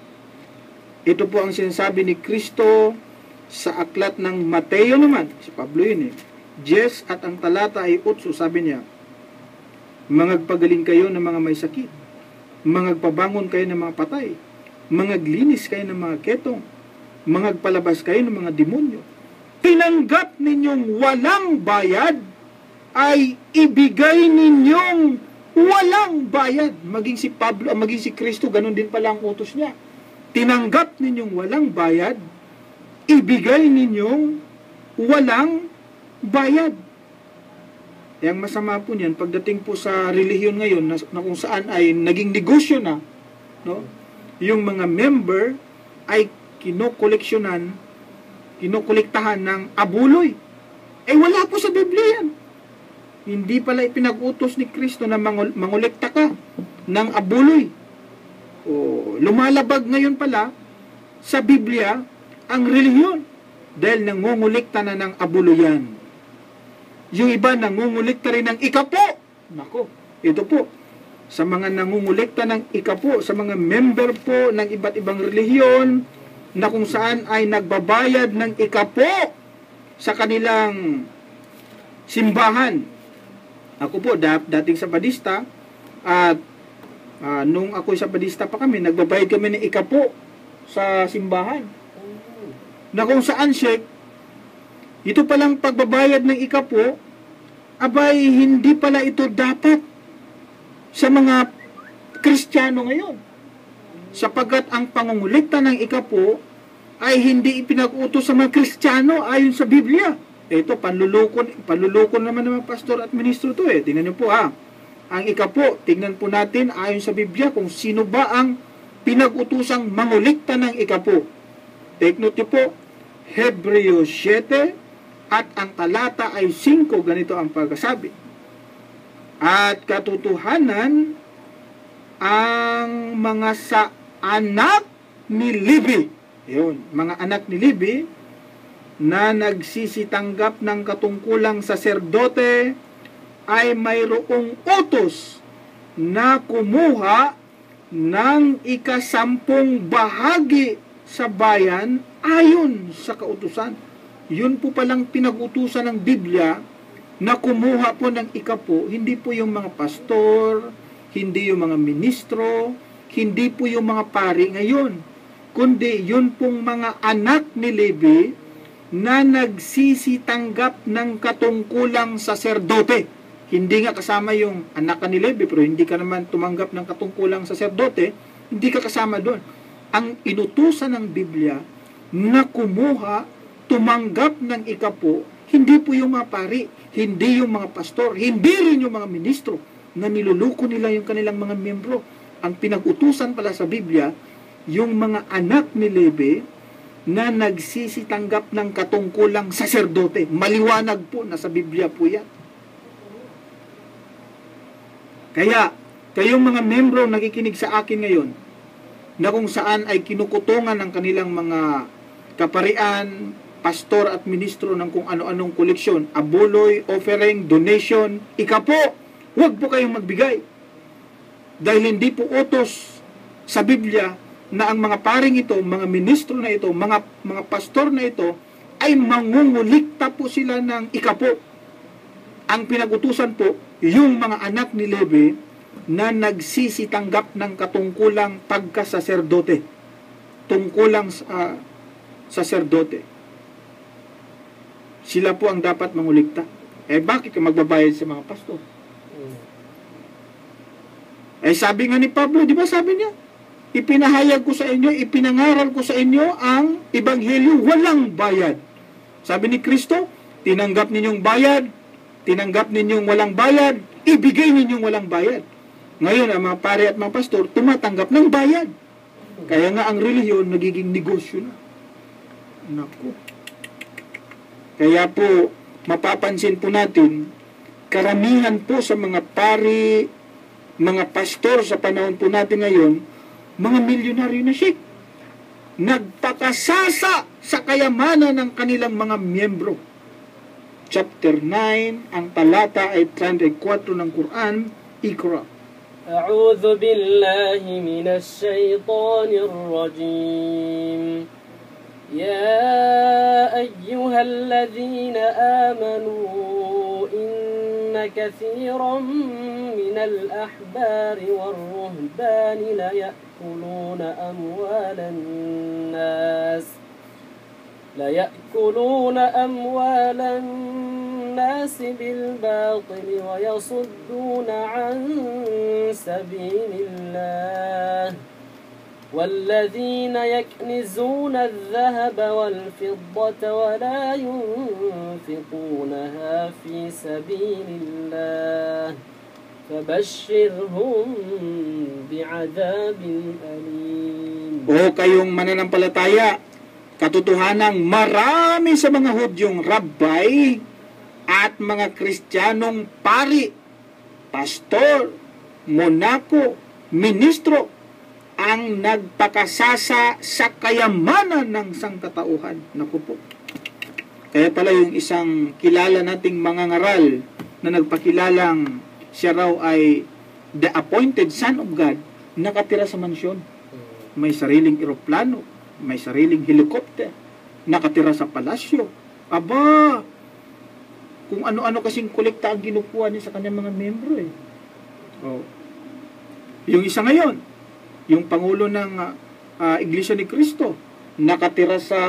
Ito po ang sinasabi ni Kristo sa aklat ng Mateo naman. Si Pablo yun eh. 10 at ang talata ay 8, sabi niya, mangagpagaling kayo ng mga may sakit, mangagpabangon kayo ng mga patay, mangaglinis kayo ng mga ketong, mangagpalabas kayo ng mga demonyo. Tinanggap ninyong walang bayad ay ibigay ninyong walang bayad. Maging si Pablo, maging si Kristo, ganun din pala ang utos niya. Tinanggap ninyong walang bayad, ibigay ninyong walang bayad. Yang masama po niyan, pagdating po sa relihiyon ngayon, na kung saan ay naging negosyo na, no? Yung mga member ay kinokolektahan ng abuloy. Wala po sa Biblia yan. Hindi pala ipinag-utos ni Kristo na mangolekta ka ng abuloy. Lumalabag ngayon pala sa Biblia ang relihiyon dahil nangongolekta na ng abuloyan. Yung iba nangongolekta rin ng ikapo. Nako, ito po, sa mga nangongolekta ng ikapo, sa mga member po ng iba't ibang relihiyon na kung saan ay nagbabayad ng ikapo sa kanilang simbahan. Ako po, dating sa Badista, at nung ako sa Badista pa kami, nagbabayad kami ng ikapo sa simbahan. Na kung saan, Sheikh, ito palang pagbabayad ng ikapo, abay, hindi pala ito dapat sa mga Kristiyano ngayon. Sapagat ang pangungulekta ng ikapo ay hindi ipinag-utos sa mga Kristiyano ayon sa Biblia. Ito, panluloko naman ng mga pastor at ministro to eh. Tingnan niyo po ha. Ang ikapo, tingnan po natin ayon sa Biblia kung sino ba ang pinag-utusang mangulekta ng ikapo. Take note niyo po, Hebreo 7 at ang talata ay 5, ganito ang pagkasabi. At katotohanan ang mga sa anak ni Levi. Yun, mga anak ni Levi na nagsisitanggap ng katungkulang saserdote ay mayroong utos na kumuha ng 10 bahagi sa bayan ayon sa kautusan. Yun po palang pinag-utusan ng Biblia na kumuha po ng ikapo, hindi po yung mga pastor, hindi yung mga ministro, hindi po yung mga pari ngayon, kundi yun pong mga anak ni Levi na nagsisitanggap ng katungkulang saserdote. Hindi nga kasama yung anak ni Levi, pero hindi ka naman tumanggap ng katungkulang saserdote, hindi ka kasama doon. Ang inutusan ng Biblia na kumuha, tumanggap ng ikapo, hindi po yung mga pari, hindi yung mga pastor, hindi rin yung mga ministro na niluluko nila yung kanilang mga miyembro. Ang pinag-utusan pala sa Biblia, yung mga anak ni Levi na nagsisitanggap ng katungkulang saserdote. Maliwanag po na sa Biblia po yan. Kaya, kayong mga membro nakikinig sa akin ngayon, na kung saan ay kinukutungan ng kanilang mga kaparian, pastor at ministro ng kung ano-anong koleksyon, abuloy, offering, donation, ikapo, huwag po kayong magbigay. Dahil hindi po utos sa Biblia na ang mga paring ito, mga ministro na ito, mga pastor na ito, ay mangungulikta po sila ng ikapo. Ang pinag-utusan po, yung mga anak ni Levi na nagsisitanggap ng katungkulang pagkasaserdote. Tungkulang saserdote. Sila po ang dapat mangulikta. Bakit ka magbabayad sa mga pastor? Sabi nga ni Pablo, di ba sabi niya? Ipinahayag ko sa inyo, ipinangaral ko sa inyo ang ebanghelyo walang bayad. Sabi ni Kristo, tinanggap ninyong bayad, tinanggap ninyong walang bayad, ibigay ninyong walang bayad. Ngayon, ang mga pare at mga pastor, tumatanggap ng bayad. Kaya nga ang relihiyon, nagiging negosyo na. Naku. Kaya po, mapapansin po natin, karamihan po sa mga pari, mga pastor sa panahon po natin ngayon, mga milyonaryo na Sheikh. Nagpakasasa sa kayamanan ng kanilang mga miyembro. Chapter 9, ang talata ay 34 ng Quran, Iqra. أعوذ بالله من الشيطان الرجيم يا أيها الذين آمنوا إن كثيرا من الأحبار والرهبان ليأكلون أموال الناس بالباطل ويصدون عن سبيل الله والذين يكنزون الذهب والفضة ولا ينفقونها في سبيل الله فبشرهم بعذاب أليم. O kayong mananampalataya, katotohanang marami sa mga Hudyong rabbay at mga Kristiyanong pari, pastor, monako, ministro ang nagpakasasa sa kayamanan ng sangkatauhan. Naku po. Kaya pala yung isang kilala nating mangangaral na nagpakilalang siya raw ay the appointed son of God, nakatira sa mansyon. May sariling eroplano, may sariling helicopter, nakatira sa palasyo. Aba, kung ano-ano kasing kolekta ang ginukuha niya sa kanyang mga membro eh. Oh. Yung isa ngayon, yung Pangulo ng Iglesia ni Cristo, nakatira sa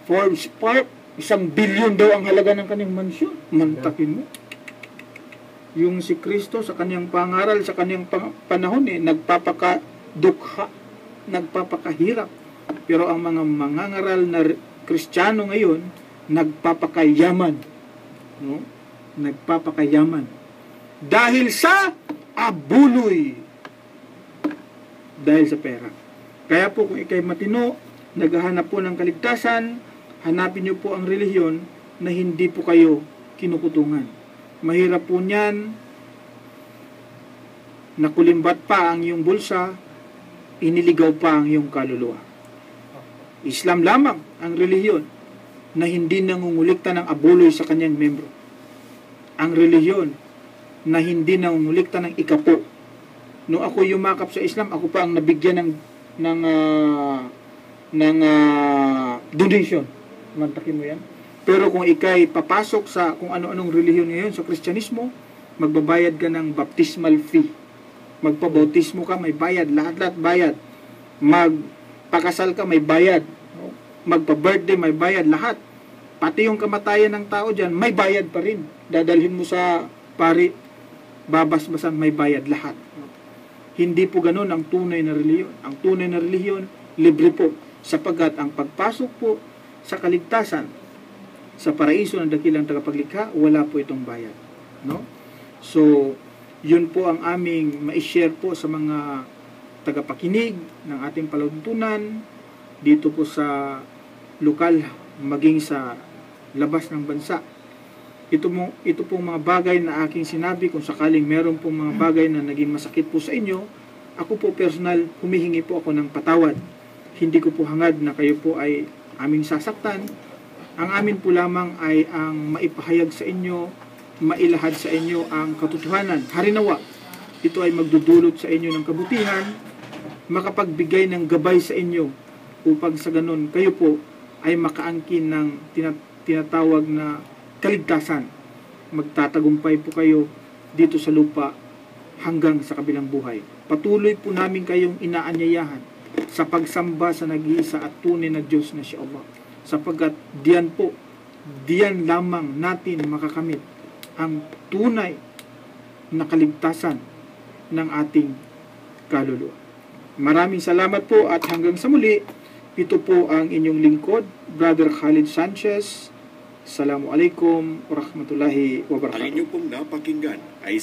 Forbes Park, 1 billion daw ang halaga ng kanyang mansyon. Mantakin mo. Yung si Cristo sa kanyang pangaral, sa kanyang panahon nagpapakadukha, nagpapakahirap. Pero ang mga mangangaral na Kristiyano ngayon, nagpapakayaman. No? Nagpapakayaman. Dahil sa abuloy. Dahil sa pera. Kaya po kung ikay matino, naghahanap po ng kaligtasan, hanapin niyo po ang relihiyon na hindi po kayo kinukutungan. Mahirap po niyan, nakulimbat pa ang iyong bulsa, iniligaw pa ang iyong kaluluwa. Islam lamang ang relihiyon na hindi nangungulikta ng abuloy sa kanyang membro. Ang relihiyon na hindi nangungulikta ng ikapo. Nung ako yumakap sa Islam, ako pa ang nabigyan ng donation. Mantakin mo yan. Pero kung ikay papasok sa kung ano-anong relihiyon ngayon sa Kristyanismo, magbabayad ka ng baptismal fee. Magpabautismo ka, may bayad. Lahat-lahat bayad. Magpakasal ka, may bayad. Magpa-birthday, may bayad. Lahat. Pati yung kamatayan ng tao dyan, may bayad pa rin. Dadalhin mo sa pari, babasbasan, may bayad. Lahat. Hindi po ganun ang tunay na relihiyon. Ang tunay na relihiyon, libre po. Sapagat ang pagpasok po sa kaligtasan, sa paraiso ng dakilang tagapaglikha, wala po itong bayad. No? So, yun po ang aming ma-share po sa mga tagapakinig ng ating paluntunan dito po sa lokal, maging sa labas ng bansa. Ito pong mga bagay na aking sinabi, kung sakaling meron pong mga bagay na naging masakit po sa inyo, ako po personal, humihingi po ako ng patawad. Hindi ko po hangad na kayo po ay aming sasaktan. Ang amin po lamang ay ang maipahayag sa inyo, mailahad sa inyo ang katotohanan. Harinawa, ito ay magdudulot sa inyo ng kabutihan, makapagbigay ng gabay sa inyo upang sa ganun kayo po ay makaangkin ng tinatawag na kaligtasan. Magtatagumpay po kayo dito sa lupa hanggang sa kabilang buhay. Patuloy po namin kayong inaanyayahan sa pagsamba sa nag-iisa at tunay na Diyos na si Allah. Sapagkat diyan lamang natin makakamit ang tunay na kaligtasan ng ating kaluluwa. Maraming salamat po at hanggang sa muli, ito po ang inyong lingkod, Brother Khalid Sanchez. Assalamualaikum warahmatullahi wabarakatuh. Ang inyong pong napakinggan ay